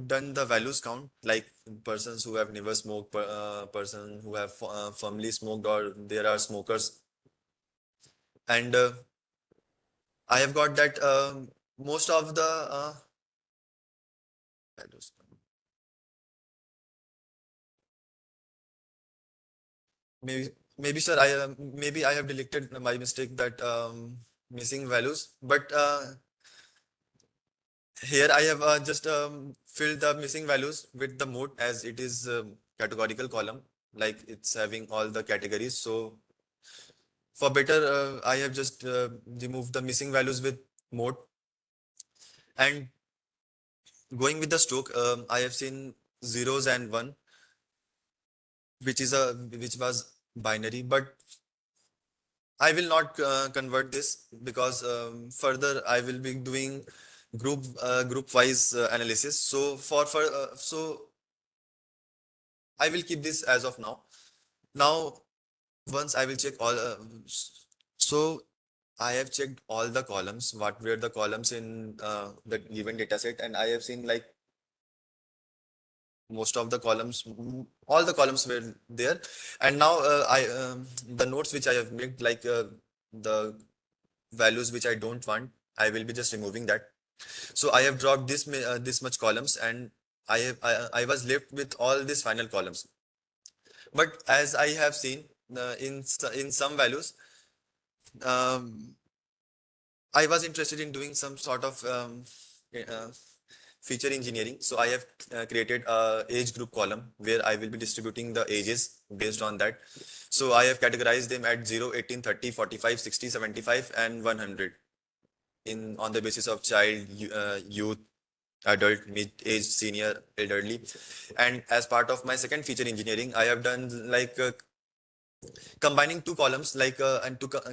done the values count, like persons who have never smoked, person who have firmly smoked, or there are smokers. And I have got that most of the values. Maybe, maybe sir, maybe I have deleted my mistake that missing values, but here I have just filled the missing values with the mode as it is categorical column, like it's having all the categories. So for better, I have just removed the missing values with mode. And going with the stroke, I have seen zeros and one, which was binary, but I will not convert this because further I will be doing group wise analysis. So I will keep this as of now. Now once I will check all. So I have checked all the columns. What were the columns in the given data set, and I have seen like most of the columns, all the columns were there. And now I the notes which I have made, like the values which I don't want, I will be just removing that. So I have dropped this much columns, and I was left with all these final columns. But as I have seen in some values, um, I was interested in doing some sort of uh, feature engineering. So I have created a age group column where I will be distributing the ages based on that. So I have categorized them at 0, 18, 30, 45, 60, 75, and 100 in on the basis of child, youth, adult, mid-age, senior, elderly. And as part of my second feature engineering, I have done like combining two columns, like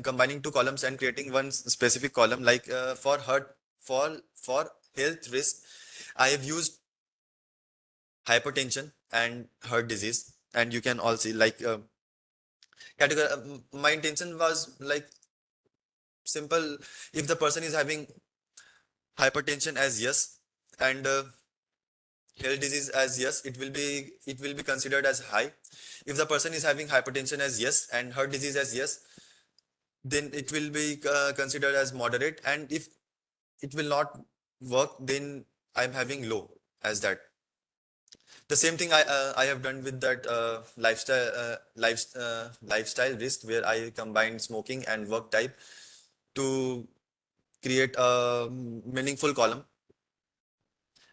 combining two columns and creating one specific column, like for health risk, I have used hypertension and heart disease. And you can all see like category. My intention was like simple. If the person is having hypertension as yes, and health disease as yes, it will be considered as high. If the person is having hypertension as yes and heart disease as yes, then it will be considered as moderate. And if it will not work, then I'm having low as that. The same thing I have done with that lifestyle risk, where I combined smoking and work type to create a meaningful column.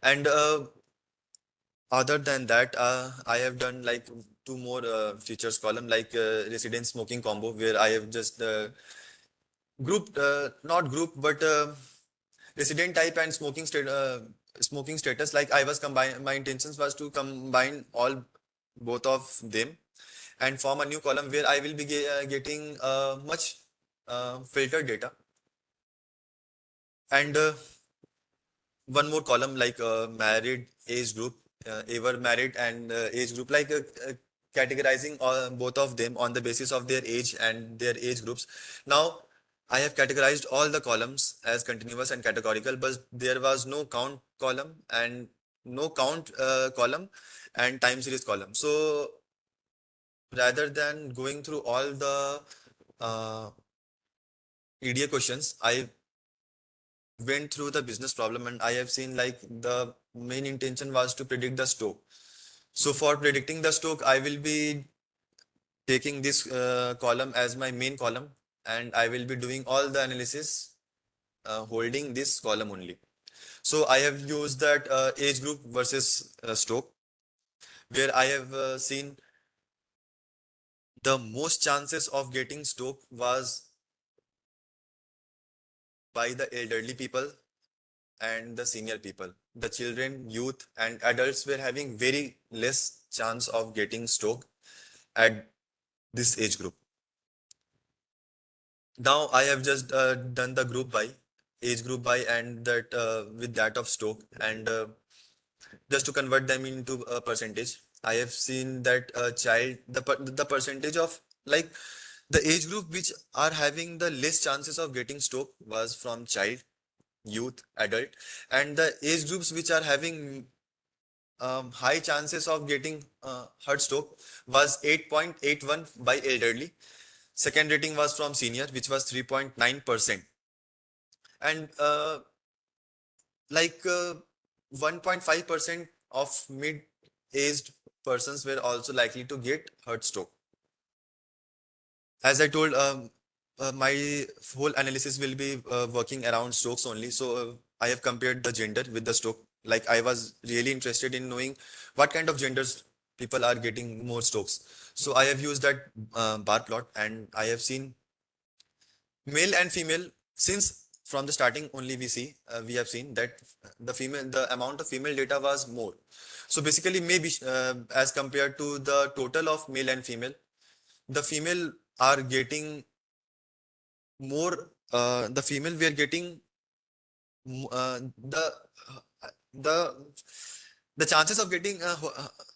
And other than that, I have done like two more features column, like resident smoking combo, where I have just grouped, not grouped, but resident type and smoking status. Like I was combine, my intentions was to combine all both of them and form a new column where I will be getting much filtered data. And one more column, like married age group, ever married, and age group, like categorizing both of them on the basis of their age and their age groups. Now I have categorized all the columns as continuous and categorical, but there was no count column and no count column and time series column. So rather than going through all the uh, EDA questions, I went through the business problem, and I have seen like the main intention was to predict the stock. So for predicting the stock, I will be taking this column as my main column, and I will be doing all the analysis holding this column only. So I have used that age group versus stock, where I have seen the most chances of getting stock was by the elderly people and the senior people. The children, youth, and adults were having very less chance of getting stroke at this age group. Now I have just done the group by age group by, and that with that of stroke, and just to convert them into a percentage. I have seen that child, the percentage of like the age group which are having the less chances of getting stroke was from child, youth, adult, and the age groups which are having high chances of getting heart stroke was 8.81 by elderly. Second rating was from senior, which was 3.9%. and like 1.5% of mid-aged persons were also likely to get heart stroke. As I told, my whole analysis will be working around strokes only. So I have compared the gender with the stroke. Like I was really interested in knowing what kind of genders people are getting more strokes. So I have used that bar plot, and I have seen male and female since from the starting only we have seen that the amount of female data was more. So basically maybe as compared to the total of male and female, the female are getting more the female we are getting the the chances of getting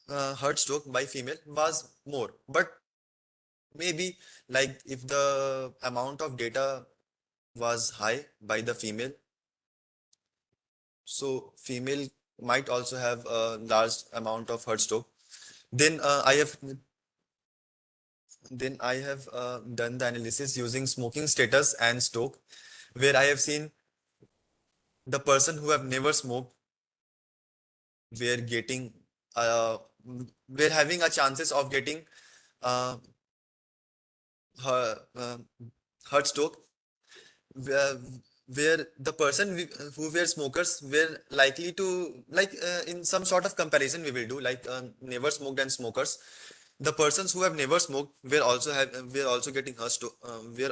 heart stroke by female was more, but maybe like if the amount of data was high by the female, so female might also have a large amount of heart stroke. Then I have done the analysis using smoking status and stroke, where I have seen the person who have never smoked were getting uh, we're having a chances of getting uh, her, heart stroke, where, where the who were smokers were likely to like in some sort of comparison we will do like never smoked and smokers. The persons who have never smoked were also getting were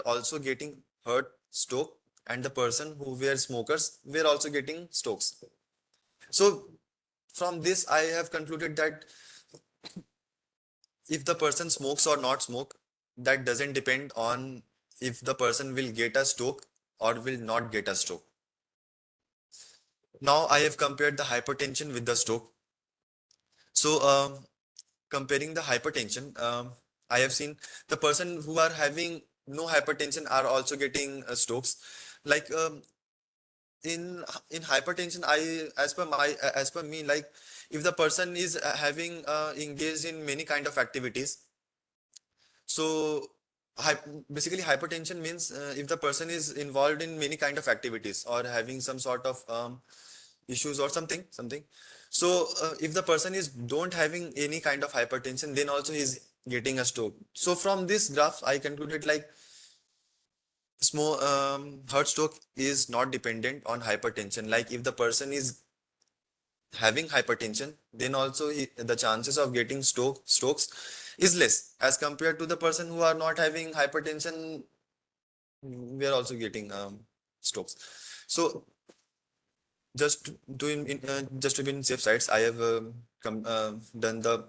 also getting heart stroke, and the person who were smokers were also getting strokes. So from this, I have concluded that if the person smokes or not smoke, that doesn't depend on if the person will get a stroke or will not get a stroke. Now I have compared the hypertension with the stroke. So comparing the hypertension, I have seen the person who are having no hypertension are also getting strokes. Like in hypertension, as per me, like if the person is having engaged in many kind of activities. So, hy basically, hypertension means if the person is involved in many kind of activities or having some sort of issues or something. So, if the person is don't having any kind of hypertension, then also he's getting a stroke. So, from this graph, I concluded like small heart stroke is not dependent on hypertension. Like if the person is having hypertension, then also the chances of getting strokes is less as compared to the person who are not having hypertension. We are also getting strokes. So just to be in safe sides, I have done the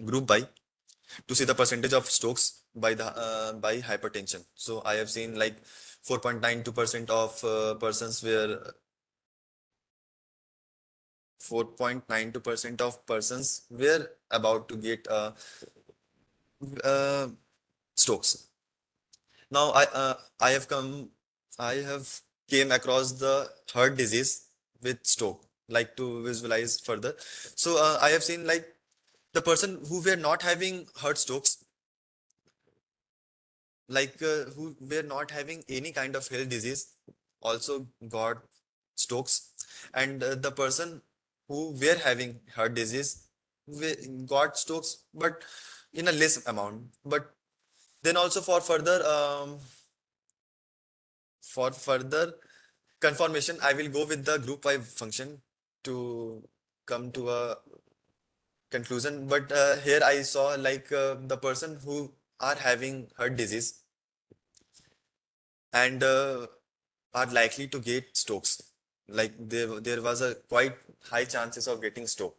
group by to see the percentage of strokes by the by hypertension. So I have seen like 4.92% of persons were 4.92% of persons were about to get uh, strokes. Now I have came across the heart disease with stroke, like to visualize further. So I have seen like the person who were not having heart strokes, like who were not having any kind of health disease, also got strokes, and the person who were having heart disease got strokes, but in a less amount. But then also for further confirmation, I will go with the group 5 function to come to a conclusion. But here I saw like the person who are having heart disease and are likely to get strokes. Like there was a quite high chances of getting stroke.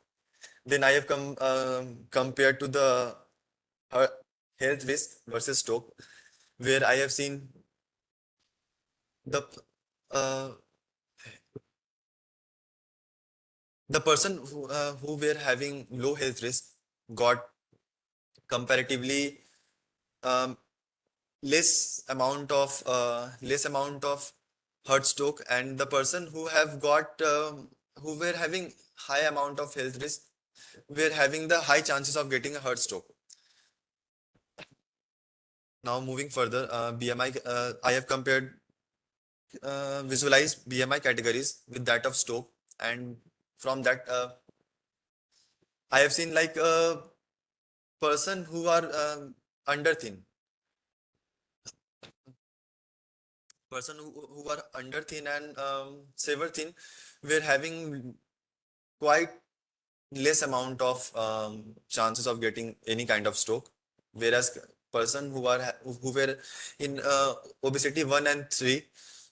Then I have compared to the uh, health risk versus stroke, where I have seen the uh, the person who were having low health risk got comparatively um, less amount of heart stroke, and the person who have got who were having high amount of health risk were having the high chances of getting a heart stroke. Now moving further, BMI, I have compared visualize BMI categories with that of Stoke, and from that, I have seen like a person who are under thin, who are under thin and sever thin, were having quite less amount of chances of getting any kind of stroke, whereas person who were in obesity 1 and 3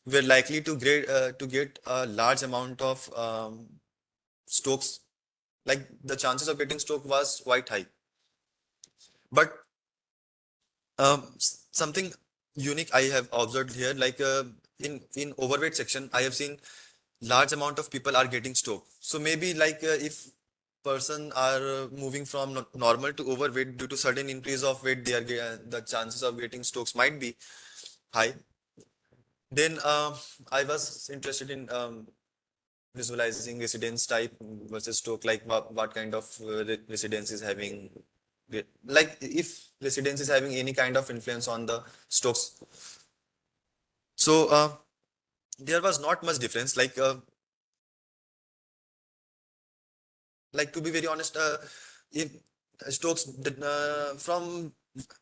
were likely to get a large amount of strokes. Like the chances of getting stroke was quite high. But something unique I have observed here, like in overweight section, I have seen large amount of people are getting stroke. So maybe like if person are moving from normal to overweight due to sudden increase of weight, the chances of getting strokes might be high. Then I was interested in visualizing residence type versus stroke, like what kind of residence is having, like if residence is having any kind of influence on the strokes. So there was not much difference. Like to be very honest, if Stokes from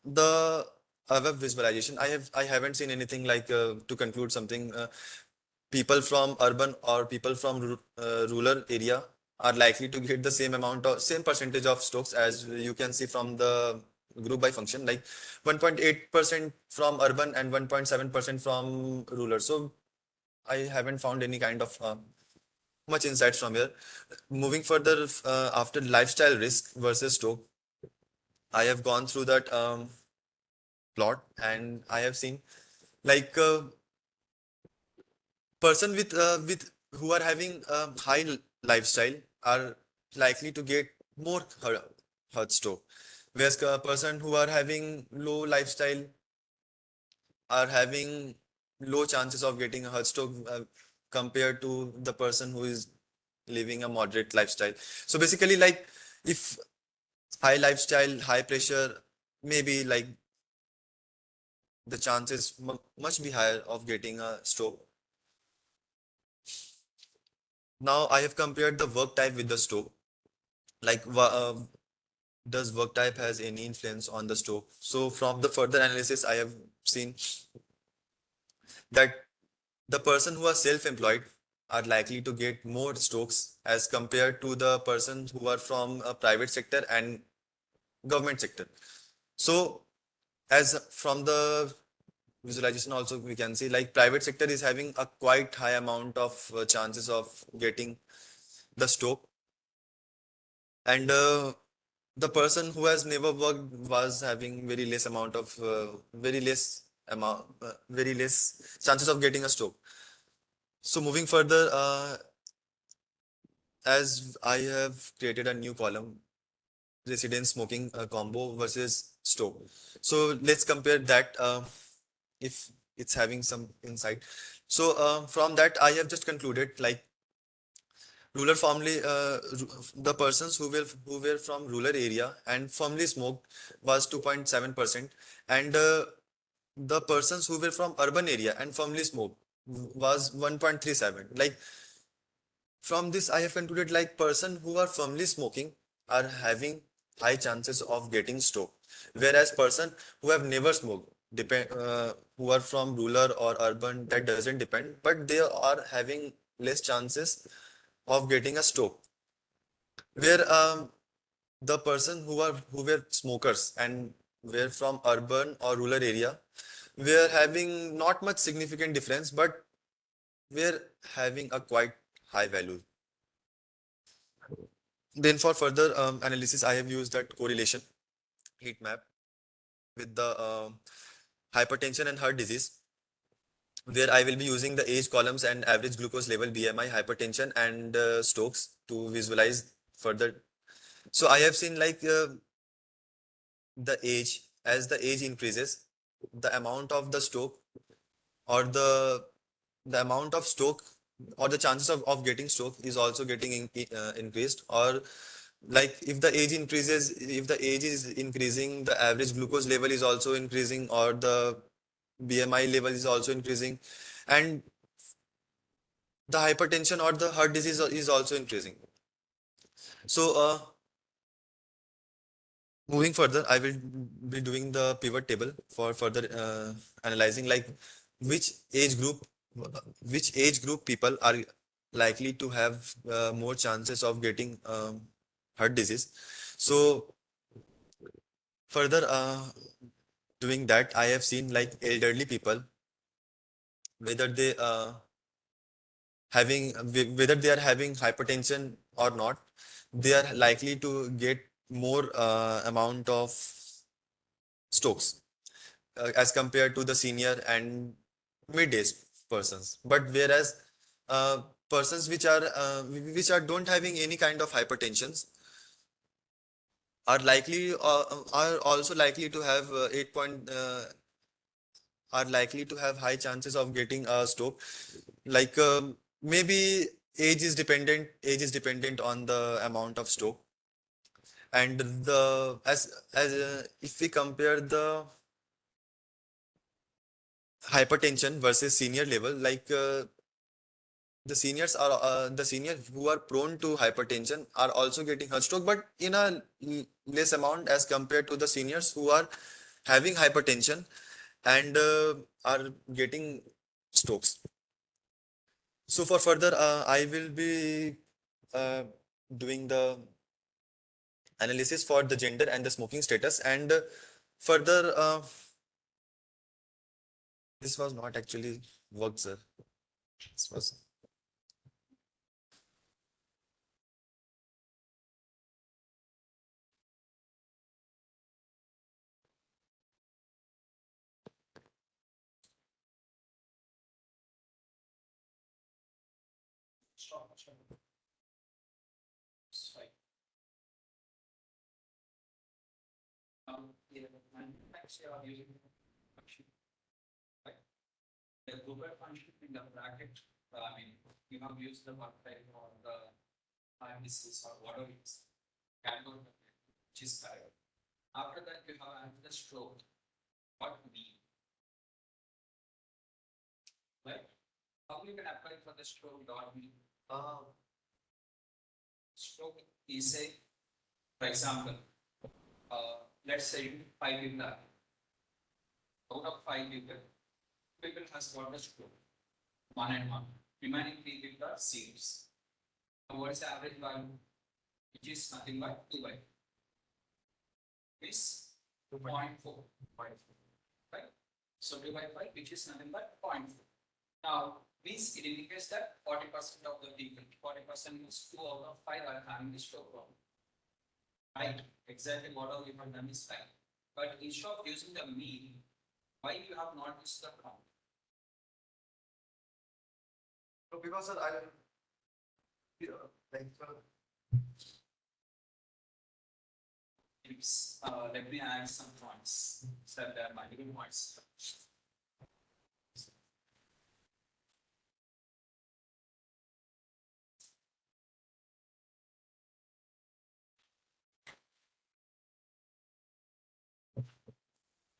the web visualization, I haven't seen anything like to conclude something. People from urban or people from rural area are likely to get the same amount of same percentage of Stokes, as you can see from the group by function, like 1.8% from urban and 1.7% from rural. So I haven't found any kind of much insights from here. Moving further, after lifestyle risk versus stroke, I have gone through that plot, and I have seen like person with who are having high lifestyle are likely to get more heart stroke, whereas a person who are having low lifestyle are having low chances of getting a heart stroke compared to the person who is living a moderate lifestyle. So basically, like if high lifestyle, high pressure, maybe like the chances much be higher of getting a stroke. Now I have compared the work type with the stroke. Like, does work type has any influence on the stroke? So from the further analysis, I have seen that the person who are self-employed are likely to get more strokes as compared to the person who are from a private sector and government sector. So as from the visualization also we can see like private sector is having a quite high amount of chances of getting the stroke, and the person who has never worked was having very less chances of getting a stroke. So moving further, as I have created a new column, resident smoking combo versus stroke. So let's compare that if it's having some insight. So from that, I have just concluded like rural family, the persons who were from rural area and firmly smoked was 2.7%, and the persons who were from urban area and firmly smoked was 1.37. Like from this, I have concluded like person who are firmly smoking are having high chances of getting stroke, whereas person who have never smoked, who are from rural or urban, that doesn't depend, but they are having less chances of getting a stroke. Where the person who were smokers and were from urban or rural area were having not much significant difference, but were having a quite high value. Then for further analysis, I have used that correlation heat map with the hypertension and heart disease, where I will be using the age columns and average glucose level, BMI, hypertension, and strokes to visualize further. So I have seen like the age, as the age increases, the amount of the stroke or the amount of stroke or the chances of getting stroke is also getting increased, or like if the age increases, if the age is increasing, the average glucose level is also increasing, or the BMI level is also increasing. And the hypertension or the heart disease is also increasing. So, moving further, I will be doing the pivot table for further analyzing like which age group, which age group people are likely to have more chances of getting heart disease. So, further doing that, I have seen like elderly people, whether they whether they are having hypertension or not, they are likely to get more amount of strokes as compared to the senior and mid-age persons. But whereas persons which are don't having any kind of hypertensions are likely are also likely to have 8 point are likely to have high chances of getting a stroke. Like maybe age is dependent on the amount of stroke. And the as if we compare the hypertension versus senior level, like the seniors who are prone to hypertension are also getting heart stroke, but in a less amount as compared to the seniors who are having hypertension and are getting strokes. So for further, I will be uh, doing the analysis for the gender and the smoking status, and further, this was not actually worked, sir. This was The Google function in the bracket, I mean, you have used the one type or the disease or whatever it is, category, which is correct. After that, you have added the stroke. What mean? Right? How you can apply for the stroke dot mean? Stroke is a, for example, let's say 5 people are, out of 5 people, people has got the stroke, one and one. Remaining 3 people are serious. Now, what is the average value? Which is nothing but 2 by 5. Is 2.4. Right? So 2 by 5, which is nothing but 0.4. Now, means it indicates that 40% of the people, 40% means 2 out of 5 are having the stroke problem. Right? Exactly what we have done is right. But instead of using the mean, why you have not used the count? so because sir, I like Let me add some points. So there are multiple points.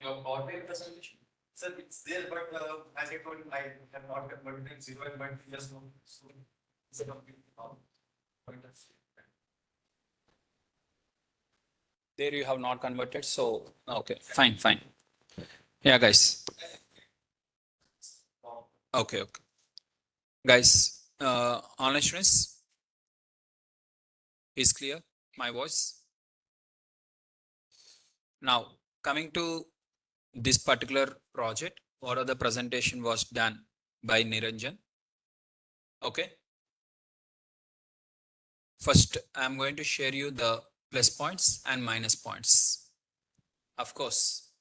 Your PowerPoint presentation? sir, it's there, but as I told you, I have not converted it zero, but just no. So it's a complete point of view. There you have not converted. So, okay, fine. Yeah, guys. Okay. Guys, online students, is clear my voice? Now, coming to this particular project, what are the presentation was done by Niranjan? Okay. First, I'm going to share you the plus points and minus points. Of course,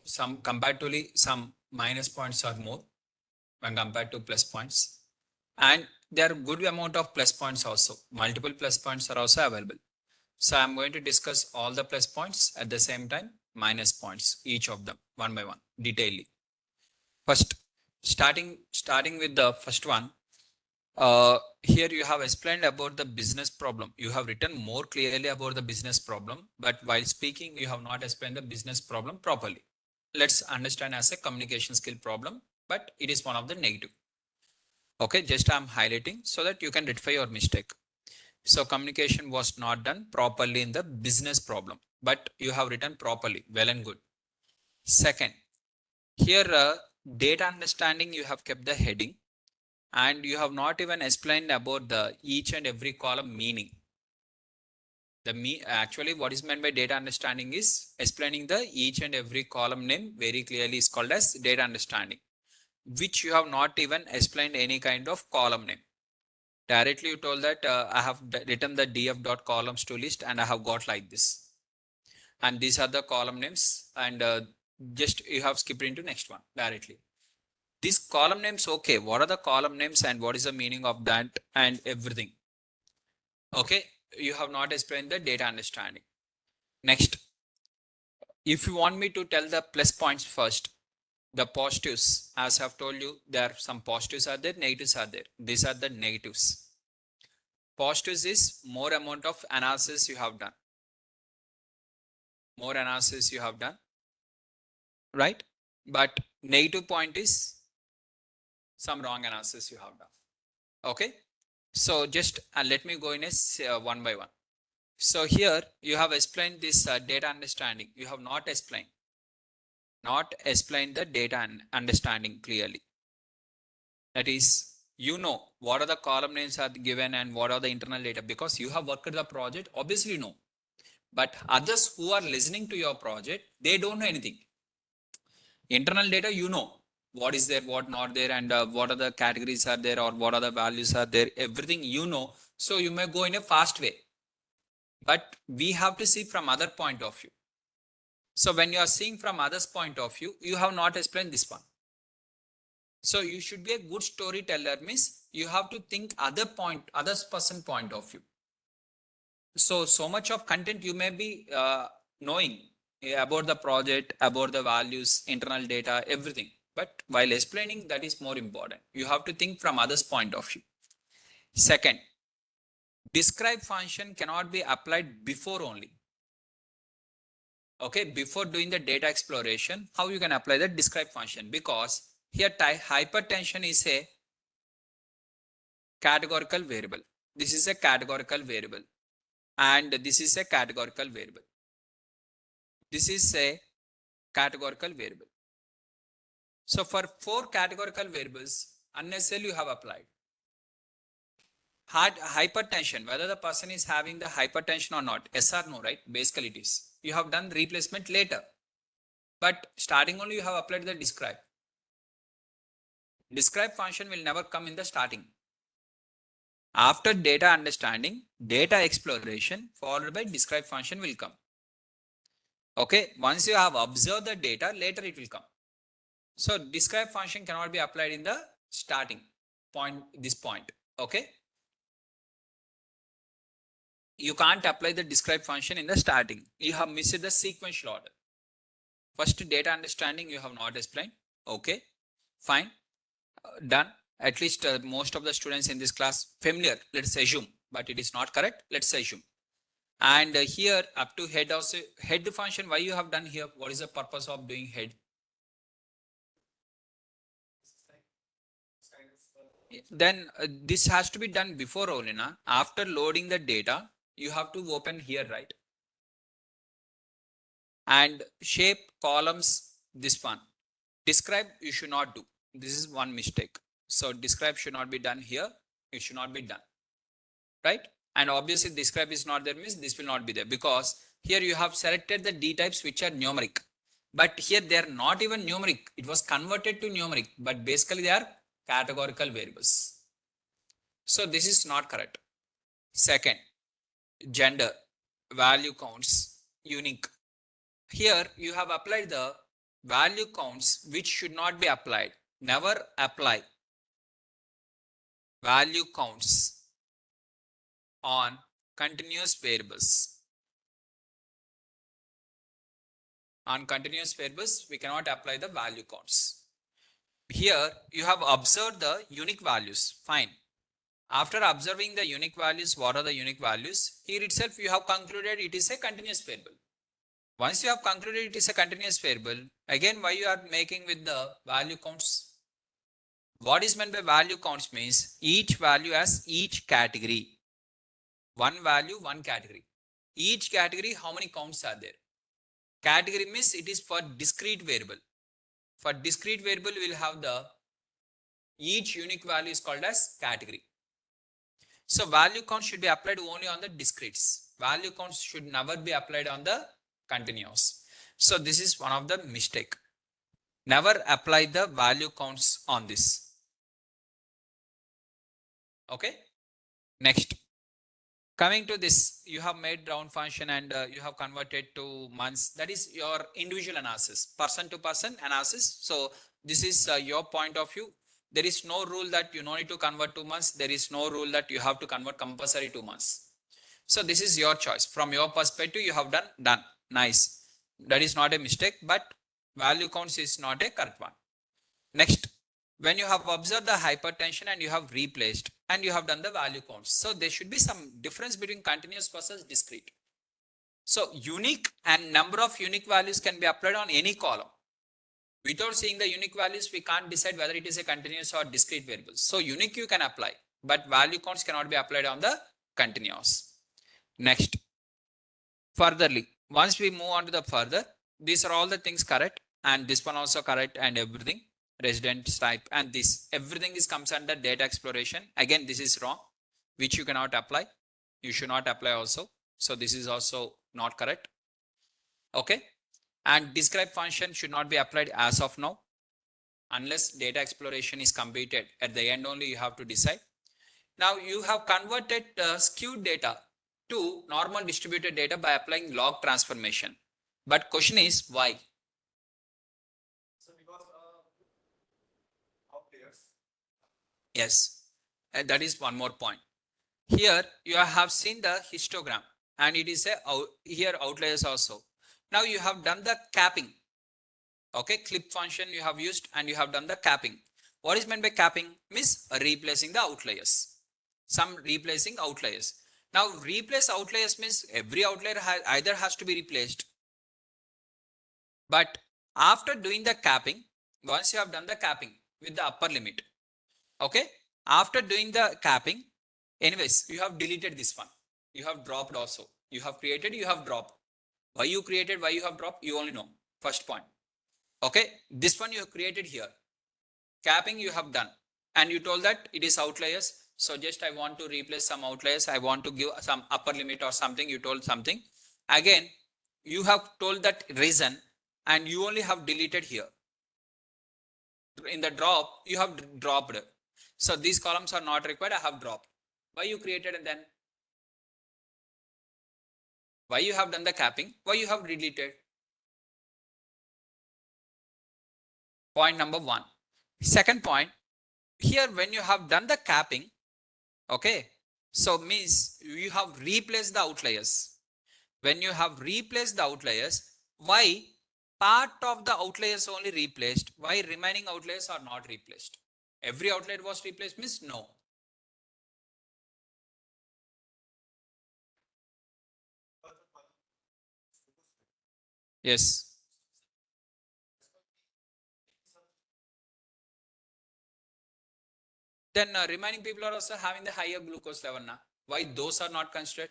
some comparatively, some minus points are more when compared to plus points. And there are good amount of plus points also. Multiple plus points are also available. So I'm going to discuss all the plus points at the same time, minus points, each of them one by one, detailedly. First, starting with the first one, here you have explained about the business problem. You have written more clearly about the business problem, but while speaking, you have not explained the business problem properly. Let's understand as a communication skill problem, but it is one of the negative. Okay, just I'm highlighting so that you can rectify your mistake. So communication was not done properly in the business problem, but you have written properly, well and good. Second, here data understanding, you have kept the heading and you have not even explained about the each and every column meaning. Actually what is meant by data understanding is explaining the each and every column name very clearly is called as data understanding, which you have not even explained any kind of column name. Directly you told that I have written the df.columns to list and I have got like this. And these are the column names and just you have skipped into next one directly. These column names, okay, what are the column names and what is the meaning of that and everything? Okay, you have not explained the data understanding. Next, if you want me to tell the plus points first, the positives, as I've told you, there are some positives are there, negatives are there. These are the negatives. Positives is more amount of analysis you have done. More analysis you have done, right? But negative point is some wrong analysis you have done. Okay. So just let me go in one by one. So here you have explained this data understanding. You have not explained the data understanding clearly. That is, you know what are the column names are given and what are the internal data, because you have worked the project, obviously you know. But others who are listening to your project, they don't know anything. Internal data, you know what is there, what not there, and what are the categories are there or what are the values are there, everything you know. So you may go in a fast way. But we have to see from other point of view. So when you are seeing from others point of view, you have not explained this one. So you should be a good storyteller, means you have to think others person point of view. So much of content you may be knowing about the project, about the values, internal data, everything. But while explaining, that is more important. You have to think from others point of view. Second, describe function cannot be applied before only. Okay, before doing the data exploration, how you can apply the describe function? Because here hypertension is a categorical variable. This is a categorical variable and this is a categorical variable. This is a categorical variable. So for 4 categorical variables, unnecessarily you have applied. Hypertension, whether the person is having the hypertension or not, yes or no, right? Basically it is. You have done replacement later. But starting only you have applied the describe. Describe function will never come in the starting. After data understanding, data exploration followed by describe function will come. Okay, once you have observed the data, later it will come. So describe function cannot be applied in the starting point, this point. Okay, you can't apply the describe function in the starting. You have missed the sequential order. First data understanding you have not explained. Okay, fine, done. At least most of the students in this class familiar, let's assume, but it is not correct, let's assume. And here up to head also, head function, why you have done here? What is the purpose of doing head? Then this has to be done before only, na? After loading the data, you have to open here, right? And shape columns, this one. Describe, you should not do. This is one mistake. So describe should not be done here. It should not be done, right? And obviously describe is not there, means this will not be there, because here you have selected the D types which are numeric. But here they are not even numeric. It was converted to numeric, but basically they are categorical variables. So this is not correct. Second, gender, value counts, unique. Here you have applied the value counts which should not be applied. Never apply value counts on continuous variables. On continuous variables, we cannot apply the value counts. Here you have observed the unique values. Fine. After observing the unique values, what are the unique values? Here itself you have concluded it is a continuous variable. Once you have concluded it is a continuous variable, again why you are making with the value counts? What is meant by value counts means each value has each category. One value, one category. Each category, how many counts are there? Category means it is for discrete variable. For discrete variable, we will have the each unique value is called as category. So value count should be applied only on the discretes. Value counts should never be applied on the continuous. So this is one of the mistake. Never apply the value counts on this. Okay. Next. Coming to this, you have made round function and you have converted to months. That is your individual analysis, person to person analysis. So this is your point of view. There is no rule that you no need to convert 2 months. There is no rule that you have to convert compulsory 2 months. So this is your choice. From your perspective, you have done. Nice. That is not a mistake, but value counts is not a correct one. Next, when you have observed the hypertension and you have replaced and you have done the value counts. So there should be some difference between continuous versus discrete. So unique and number of unique values can be applied on any column. Without seeing the unique values, we can't decide whether it is a continuous or discrete variable. So unique you can apply, but value counts cannot be applied on the continuous. Next, furtherly, once we move on to the further, these are all the things correct and this one also correct and everything. Residence type and this everything is comes under data exploration. Again, this is wrong, which you cannot apply. You should not apply also. So this is also not correct. Okay. And describe function should not be applied as of now unless data exploration is completed. At the end only you have to decide. Now you have converted skewed data to normal distributed data by applying log transformation. But question is why? Yes, and that is one more point. Here you have seen the histogram and it is a here outliers also. Now you have done the capping. Okay, clip function you have used and you have done the capping. What is meant by capping? Means replacing the outliers. Some replacing outliers. Now replace outliers means every outlier either has to be replaced. But after doing the capping, once you have done the capping with the upper limit, okay, after doing the capping, anyways, you have deleted this one. You have dropped also. You have created, you have dropped. Why you created, why you have dropped, you only know. First point. Okay, this one you have created here. Capping you have done. And you told that it is outliers. So just I want to replace some outliers. I want to give some upper limit or something. You told something. Again, you have told that reason and you only have deleted here. In the drop, you have dropped. So these columns are not required. I have dropped. Why you created and then? Why you have done the capping? Why you have deleted? Point number one. Second point, here when you have done the capping, okay, so means you have replaced the outliers. When you have replaced the outliers, why part of the outliers only replaced? Why remaining outliers are not replaced? Every outlier was replaced means no. Yes. Then remaining people are also having the higher glucose level now. Why those are not considered?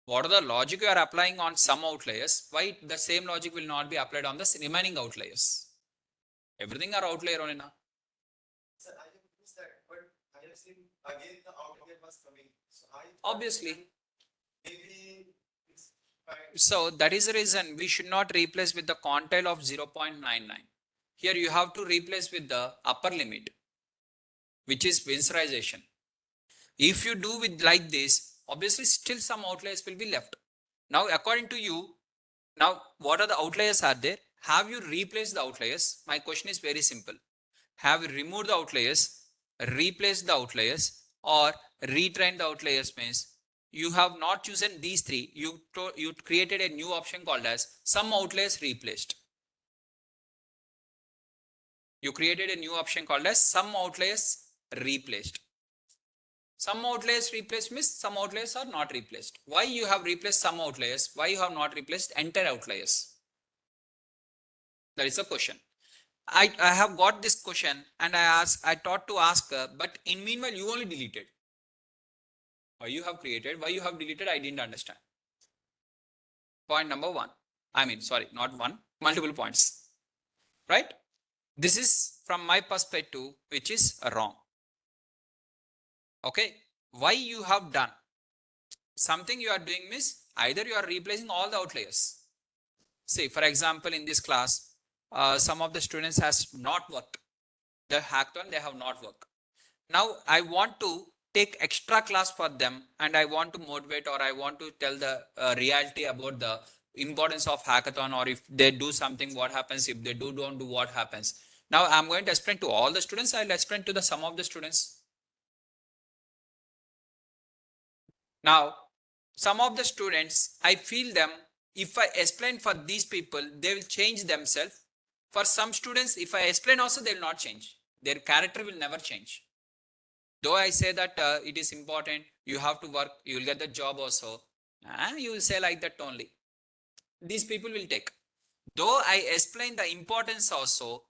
What are the logic you are applying on some outliers? Why the same logic will not be applied on the remaining outliers? Everything are outlier only now. Sir, I have used that, but I have seen again the outlier was coming. So I Obviously. maybe it's fine. So that is the reason we should not replace with the quantile of 0.99. Here you have to replace with the upper limit, which is Winsorization. If you do with like this, obviously still some outliers will be left. Now, according to you, now what are the outliers are there? Have you replaced the outliers? My question is very simple. Have you removed the outliers, replaced the outliers, or retrained the outliers? Means you have not chosen these three. You created a new option called as some outliers replaced. You created a new option called as some outliers replaced. Some outliers replaced means some outliers are not replaced. Why you have replaced some outliers? Why you have not replaced entire outliers? That is the question. I have got this question and I thought to ask her, but in meanwhile you only deleted. Why you have created, why you have deleted, I didn't understand. Point number one. I mean, sorry, not one, multiple points. Right? This is from my perspective, which is wrong. Okay. Why you have done? Something you are doing means either you are replacing all the outliers. See, for example, in this class, some of the students has not worked. The hackathon, they have not worked. Now I want to take extra class for them and I want to motivate or I want to tell the reality about the importance of hackathon, or if they do something, what happens, if they don't do, what happens. Now I'm going to explain to all the students, I'll explain to the some of the students. Now, some of the students, I feel them, if I explain for these people, they will change themselves. For some students, if I explain also, they will not change. Their character will never change. Though I say that it is important, you have to work, you will get the job also. You will say like that only. These people will take. Though I explain the importance also,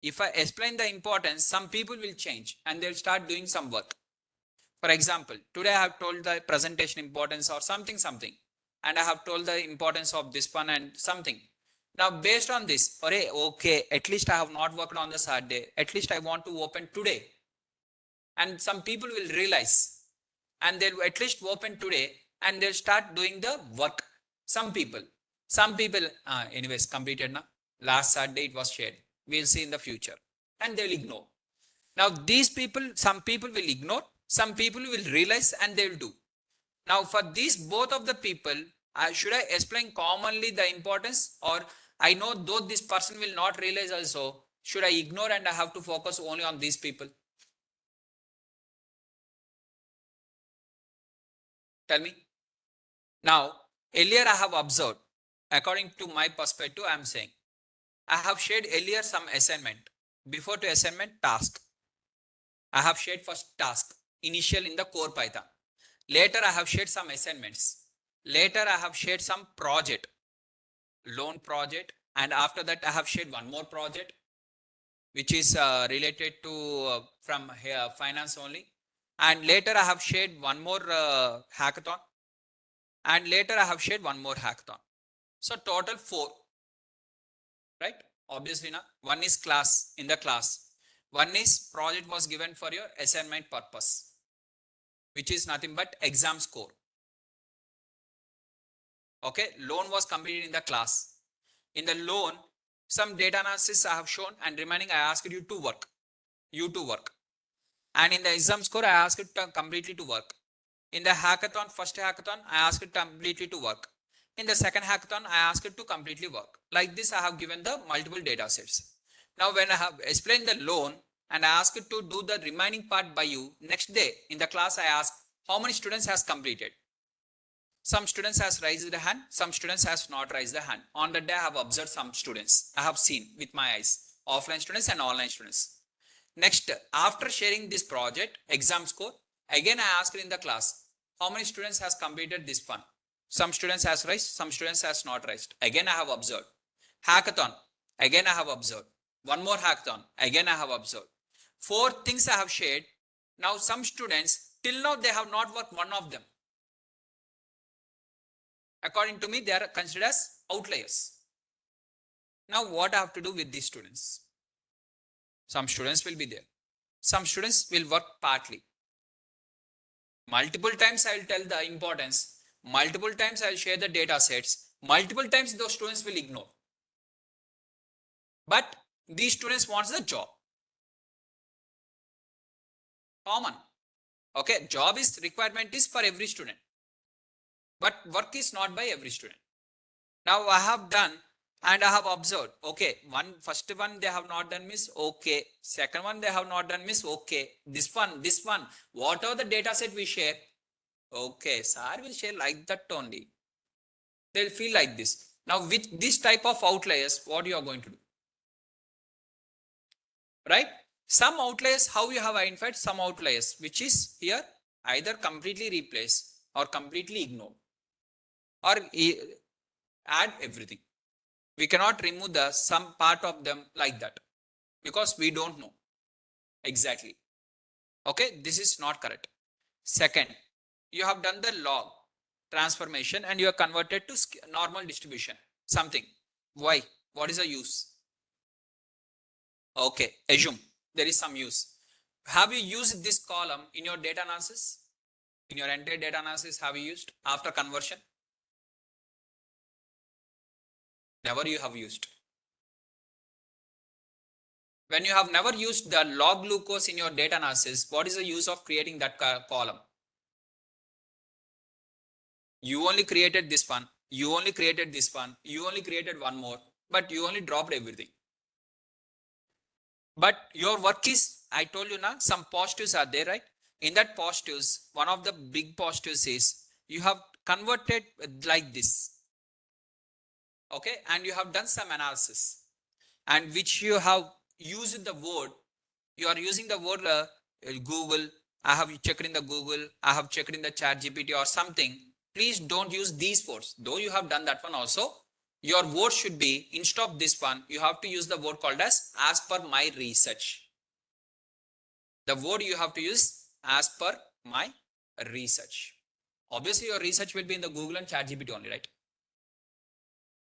if I explain the importance, some people will change and they'll start doing some work. For example, today I have told the presentation importance or something, and I have told the importance of this one and something. Now, based on this, okay, at least I have not worked on the Saturday. At least I want to open today. And some people will realize and they'll at least open today and they'll start doing the work. Some people, anyways, completed now. Last Saturday it was shared. We'll see in the future. And they'll ignore. Now, these people, some people will ignore, some people will realize and they will do. Now, for these both of the people, should I explain commonly the importance, or I know though this person will not realize also, should I ignore and I have to focus only on these people? Tell me. Now, earlier I have observed, according to my perspective, I am saying, I have shared earlier some assignment. Before to assignment, task. I have shared first task, initial in the core Python. Later, I have shared some assignments. Later, I have shared some project, loan project. And after that, I have shared one more project, which is related to from here, finance only. And later, I have shared one more hackathon. And later, I have shared one more hackathon. So total 4, right? Obviously, now one is class, in the class. One is project was given for your assignment purpose, which is nothing but exam score. Okay, loan was completed in the class. In the loan, some data analysis I have shown, and remaining I asked you to work. And in the exam score, I asked it completely to work. In the hackathon, first hackathon, I asked it completely to work. In the second hackathon, I asked it to completely work. Like this, I have given the multiple data sets. Now, when I have explained the loan and I asked it to do the remaining part by you, next day in the class, I asked how many students has completed. Some students has raised the hand, some students has not raised the hand. On the day, I have observed some students. I have seen with my eyes, offline students and online students. Next, after sharing this project, exam score, again I asked in the class, how many students has completed this one? Some students has raised, some students has not raised. Again I have observed. Hackathon, again I have observed. One more hackathon, again I have observed. 4 things I have shared. Now some students, till now they have not worked one of them. According to me, they are considered as outliers. Now what I have to do with these students? Some students will be there. Some students will work partly. Multiple times I will tell the importance. Multiple times I will share the data sets. Multiple times those students will ignore. But these students wants the job. Common. Okay, job is requirement is for every student. But work is not by every student. Now I have done and I have observed. Okay, first one they have not done miss. Okay, second one they have not done miss. Okay, this one. Whatever the data set we share. Okay, sir will share like that only. They'll feel like this. Now with this type of outliers, what you are going to do? Right? Some outliers, how you have identified some outliers, which is here either completely replace or completely ignore or add everything. We cannot remove the some part of them like that. because we don't know exactly. Okay, this is not correct. Second, you have done the log transformation and you are converted to normal distribution, something. Why? What is the use? Okay, assume there is some use. Have you used this column in your data analysis? In your entire data analysis, have you used after conversion? Never you have used. When you have never used the log glucose in your data analysis, what is the use of creating that column? You only created this one, you only created this one, you only created one more, but you only dropped everything. But your work is, I told you now, some positives are there, right? In that positives, one of the big positives is you have converted like this. Okay, and you have done some analysis, and which you have used the word, you are using the word Google. I have checked in the Google, I have checked in the chat GPT or something. Please don't use these words, though you have done that one also. Your word should be, instead of this one, you have to use the word called as per my research. The word you have to use as per my research. Obviously, your research will be in the Google and chat GPT only, right?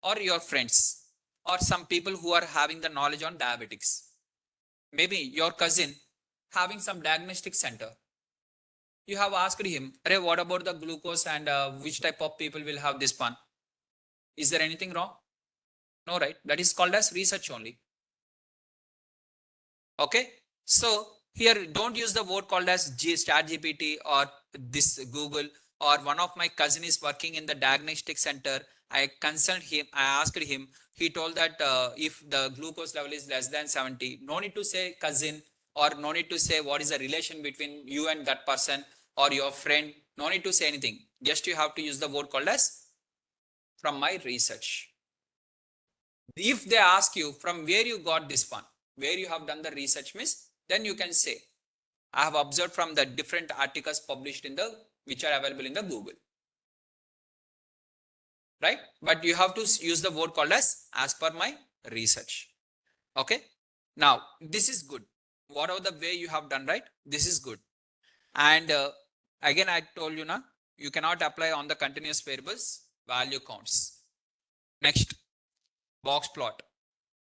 Or your friends, or some people who are having the knowledge on diabetics. Maybe your cousin having some diagnostic center. You have asked him, what about the glucose and which type of people will have this one? Is there anything wrong? No, right? That is called as research only. Okay. So here, don't use the word called as chat GPT or this Google, or one of my cousin is working in the diagnostic center. I consulted him, I asked him, he told that if the glucose level is less than 70, no need to say cousin, or no need to say what is the relation between you and that person or your friend. No need to say anything. Just you have to use the word called as from my research. If they ask you from where you got this one, where you have done the research means, then you can say, I have observed from the different articles published in the, which are available in the Google. Right? But you have to use the word called as per my research. Okay. Now, this is good. Whatever the way you have done, right? This is good. And again, I told you now, you cannot apply on the continuous variables value counts. Next, box plot.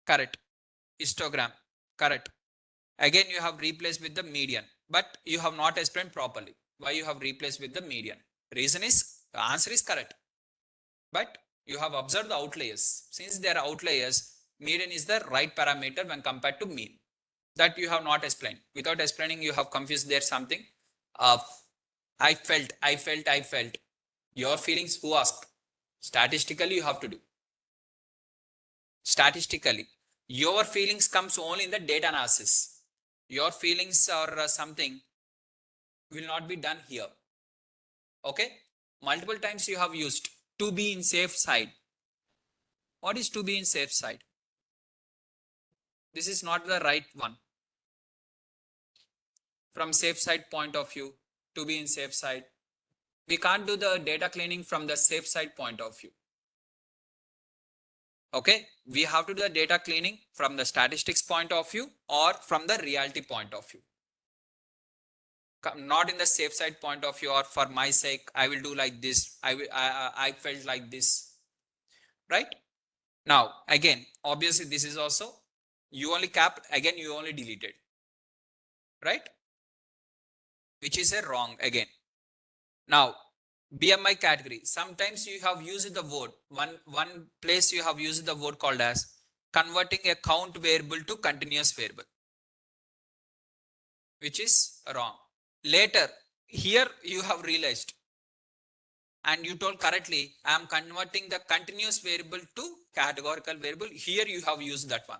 Correct. Histogram. Correct. Again, you have replaced with the median, but you have not explained properly why you have replaced with the median. Reason is, the answer is correct, but you have observed the outliers. Since there are outliers, median is the right parameter when compared to mean. That you have not explained. Without explaining, you have confused there something. I felt. Your feelings, who asked? Statistically, you have to do. Statistically, your feelings comes only in the data analysis. Your feelings or something will not be done here. Okay. Multiple times you have used to be in safe side. What is to be in safe side? This is not the right one. From safe side point of view, to be in safe side. We can't do the data cleaning from the safe side point of view. Okay. We have to do the data cleaning from the statistics point of view or from the reality point of view. Not in the safe side point of view, or for my sake, I will do like this. I felt like this. Right? Now, again, obviously this is also, you only capped, again, you only deleted. Right? Which is a wrong again. Now, BMI category. Sometimes you have used the word, one place you have used the word called as converting a count variable to continuous variable, which is wrong. Later, here you have realized and you told correctly, I am converting the continuous variable to categorical variable. Here you have used that one.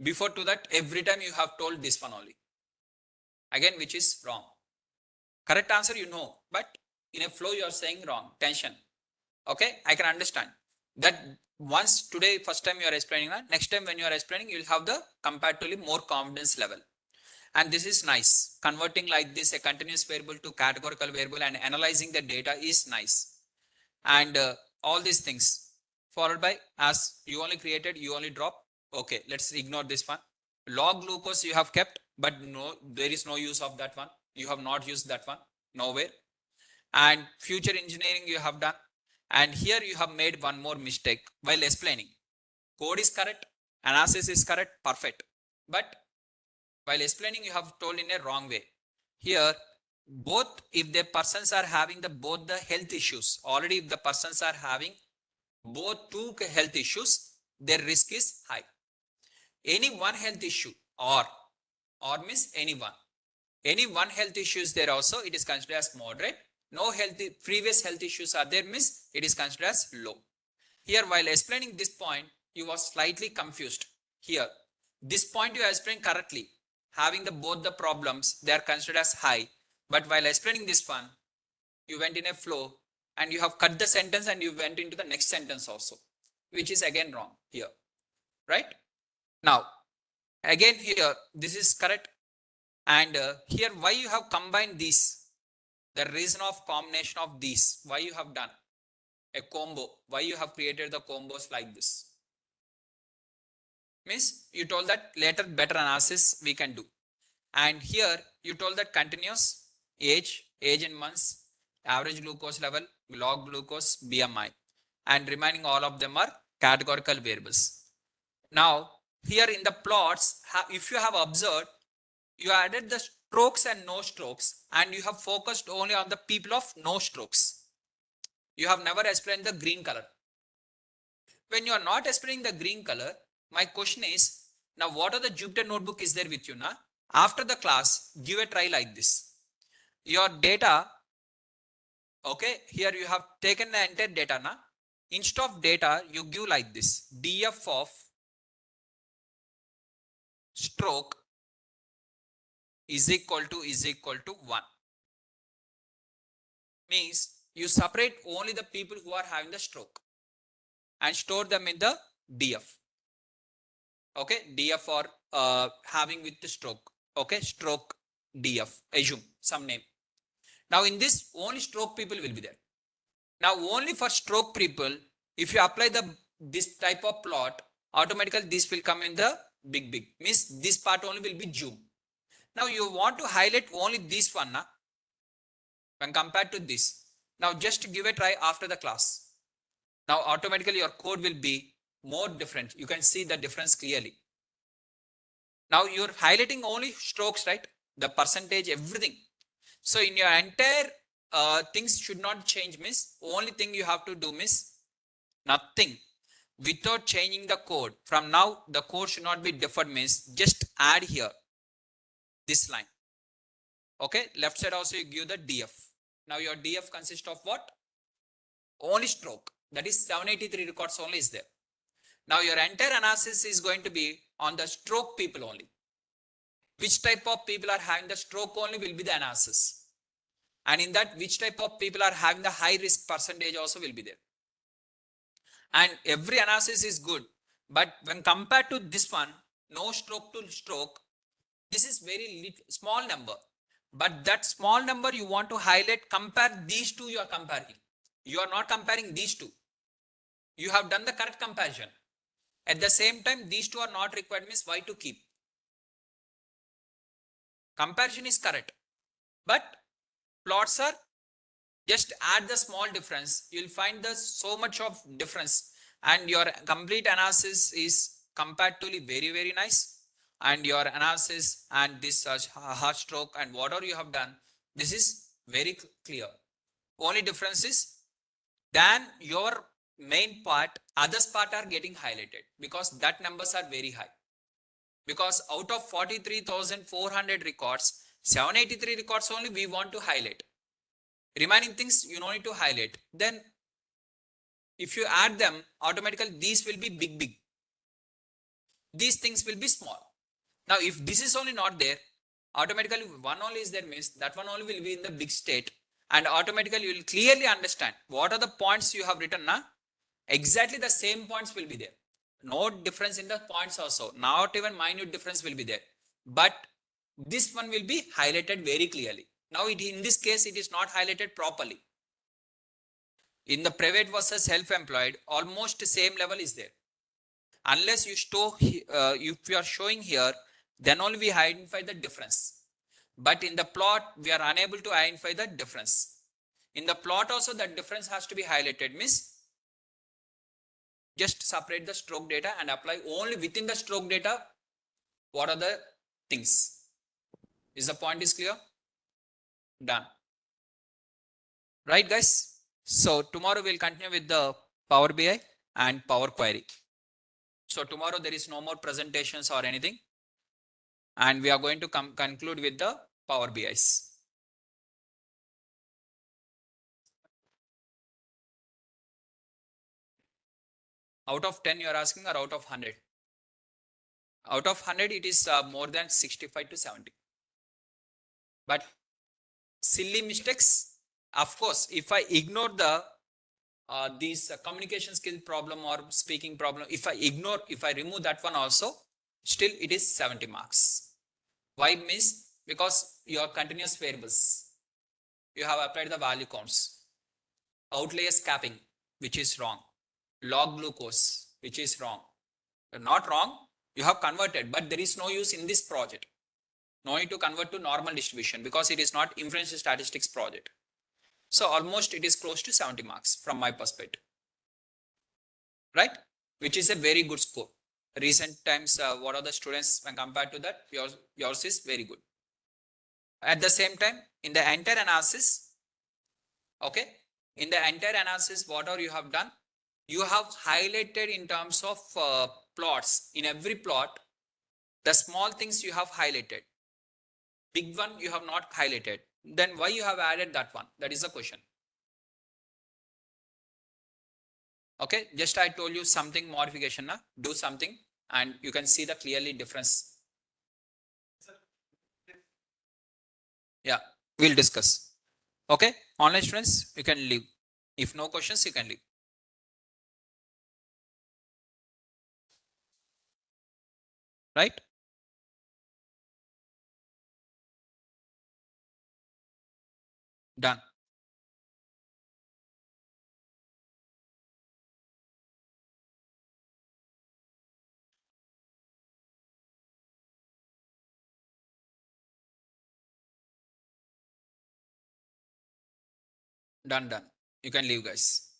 Before to that, every time you have told this one only. Again, which is wrong. Correct answer you know, but in a flow you are saying wrong. Tension. Okay, I can understand that. Once today, first time you are explaining that, next time when you are explaining, you will have the comparatively more confidence level. And this is nice. Converting like this, a continuous variable to categorical variable and analyzing the data is nice. And all these things followed by, as you only created, you only drop. Okay, let's ignore this one. Log glucose you have kept, but no, there is no use of that one. You have not used that one, nowhere. And future engineering you have done. And here you have made one more mistake while explaining. Code is correct, analysis is correct, perfect. But while explaining, you have told in a wrong way. Here, both if the persons are having the both the health issues, already if the persons are having both two health issues, their risk is high. Any one health issue or means any one health issue is there also, it is considered as moderate. No previous health issues are there means it is considered as low. Here, while explaining this point, you was slightly confused. Here, this point you explained correctly. Having the both the problems, they are considered as high. But while explaining this one, you went in a flow and you have cut the sentence and you went into the next sentence also, which is again wrong here, right? Now, again here, this is correct. And here, why you have combined these? The reason of combination of these, why you have done a combo, why you have created the combos like this? Means you told that later better analysis we can do. And here you told that continuous age in months, average glucose level, log glucose, BMI, and remaining all of them are categorical variables. Now here in the plots, if you have observed, you added the strokes and no strokes, and you have focused only on the people of no strokes. You have never explained the green color. When you are not explaining the green color, my question is, now what are the Jupyter notebook is there with you now? After the class, give a try like this. Your data, okay, here you have taken the entire data now. Instead of data, you give like this, df of stroke is equal to 1. Means you separate only the people who are having the stroke and store them in the df. Okay, df for having with the stroke. Okay, stroke df, assume some name. Now in this, only stroke people will be there. Now only for stroke people, if you apply this type of plot, automatically this will come in the big, means this part only will be zoom. Now you want to highlight only this one na, when compared to this. Now just give a try after the class. Now automatically your code will be more different. You can see the difference clearly. Now you're highlighting only strokes, right? The percentage, everything. So in your entire things should not change, miss. Only thing you have to do, miss, nothing. Without changing the code. From now, the code should not be differed, miss. Just add here this line. Okay, left side also you give the df. Now your df consists of what? Only stroke. That is 783 records only is there. Now your entire analysis is going to be on the stroke people only. Which type of people are having the stroke only will be the analysis. And in that, which type of people are having the high risk percentage also will be there. And every analysis is good. But when compared to this one, no stroke to stroke, this is very small number. But that small number you want to highlight, compare these two you are comparing. You are not comparing these two. You have done the correct comparison. At the same time, these two are not required, means why to keep? Comparison is correct. But plots are just add the small difference. You will find the so much of difference. And your complete analysis is comparatively very nice. And your analysis and this heart stroke and whatever you have done, this is very clear. Only difference is than your main part, others part are getting highlighted because that numbers are very high. Because out of 43,400 records, 783 records only we want to highlight. Remaining things you don't need to highlight. Then if you add them, automatically these will be big. These things will be small. Now if this is only not there, automatically one only is there, means that one only will be in the big state, and automatically you will clearly understand what are the points you have written now. Exactly the same points will be there. No difference in the points also. Not even minute difference will be there. But this one will be highlighted very clearly. Now in this case, it is not highlighted properly. In the private versus self-employed, almost same level is there. Unless you if you are showing here Then only we identify the difference. But in the plot, we are unable to identify the difference. In the plot also, that difference has to be highlighted. Means just separate the stroke data and apply only within the stroke data. What are the things? Is the point is clear? Done. Right, guys? So tomorrow we'll continue with the Power BI and Power Query. So tomorrow there is no more presentations or anything. And we are going to conclude with the Power BIs. Out of 10 you are asking, or out of 100? Out of 100 it is more than 65 to 70. But silly mistakes, of course, if I ignore the these communication skill problem or speaking problem, if I remove that one also, still it is 70 marks. Why? Means because your continuous variables, you have applied the value counts, outliers capping, which is wrong, log glucose, which is wrong. Not wrong, you have converted, but there is no use in this project. No need to convert to normal distribution because it is not inferential statistics project. So almost it is close to 70 marks from my perspective, right? Which is a very good score. Recent times, what are the students when compared to that? Yours is very good. At the same time, in the entire analysis, okay, in the entire analysis, whatever you have done, you have highlighted in terms of plots. In every plot, the small things you have highlighted. Big one you have not highlighted. Then why you have added that one? That is the question. Okay, just I told you something modification, na? Do something and you can see the clearly difference. Yeah, we'll discuss. Okay, online students, you can leave. If no questions, you can leave. Right? Done. Done. You can leave, guys.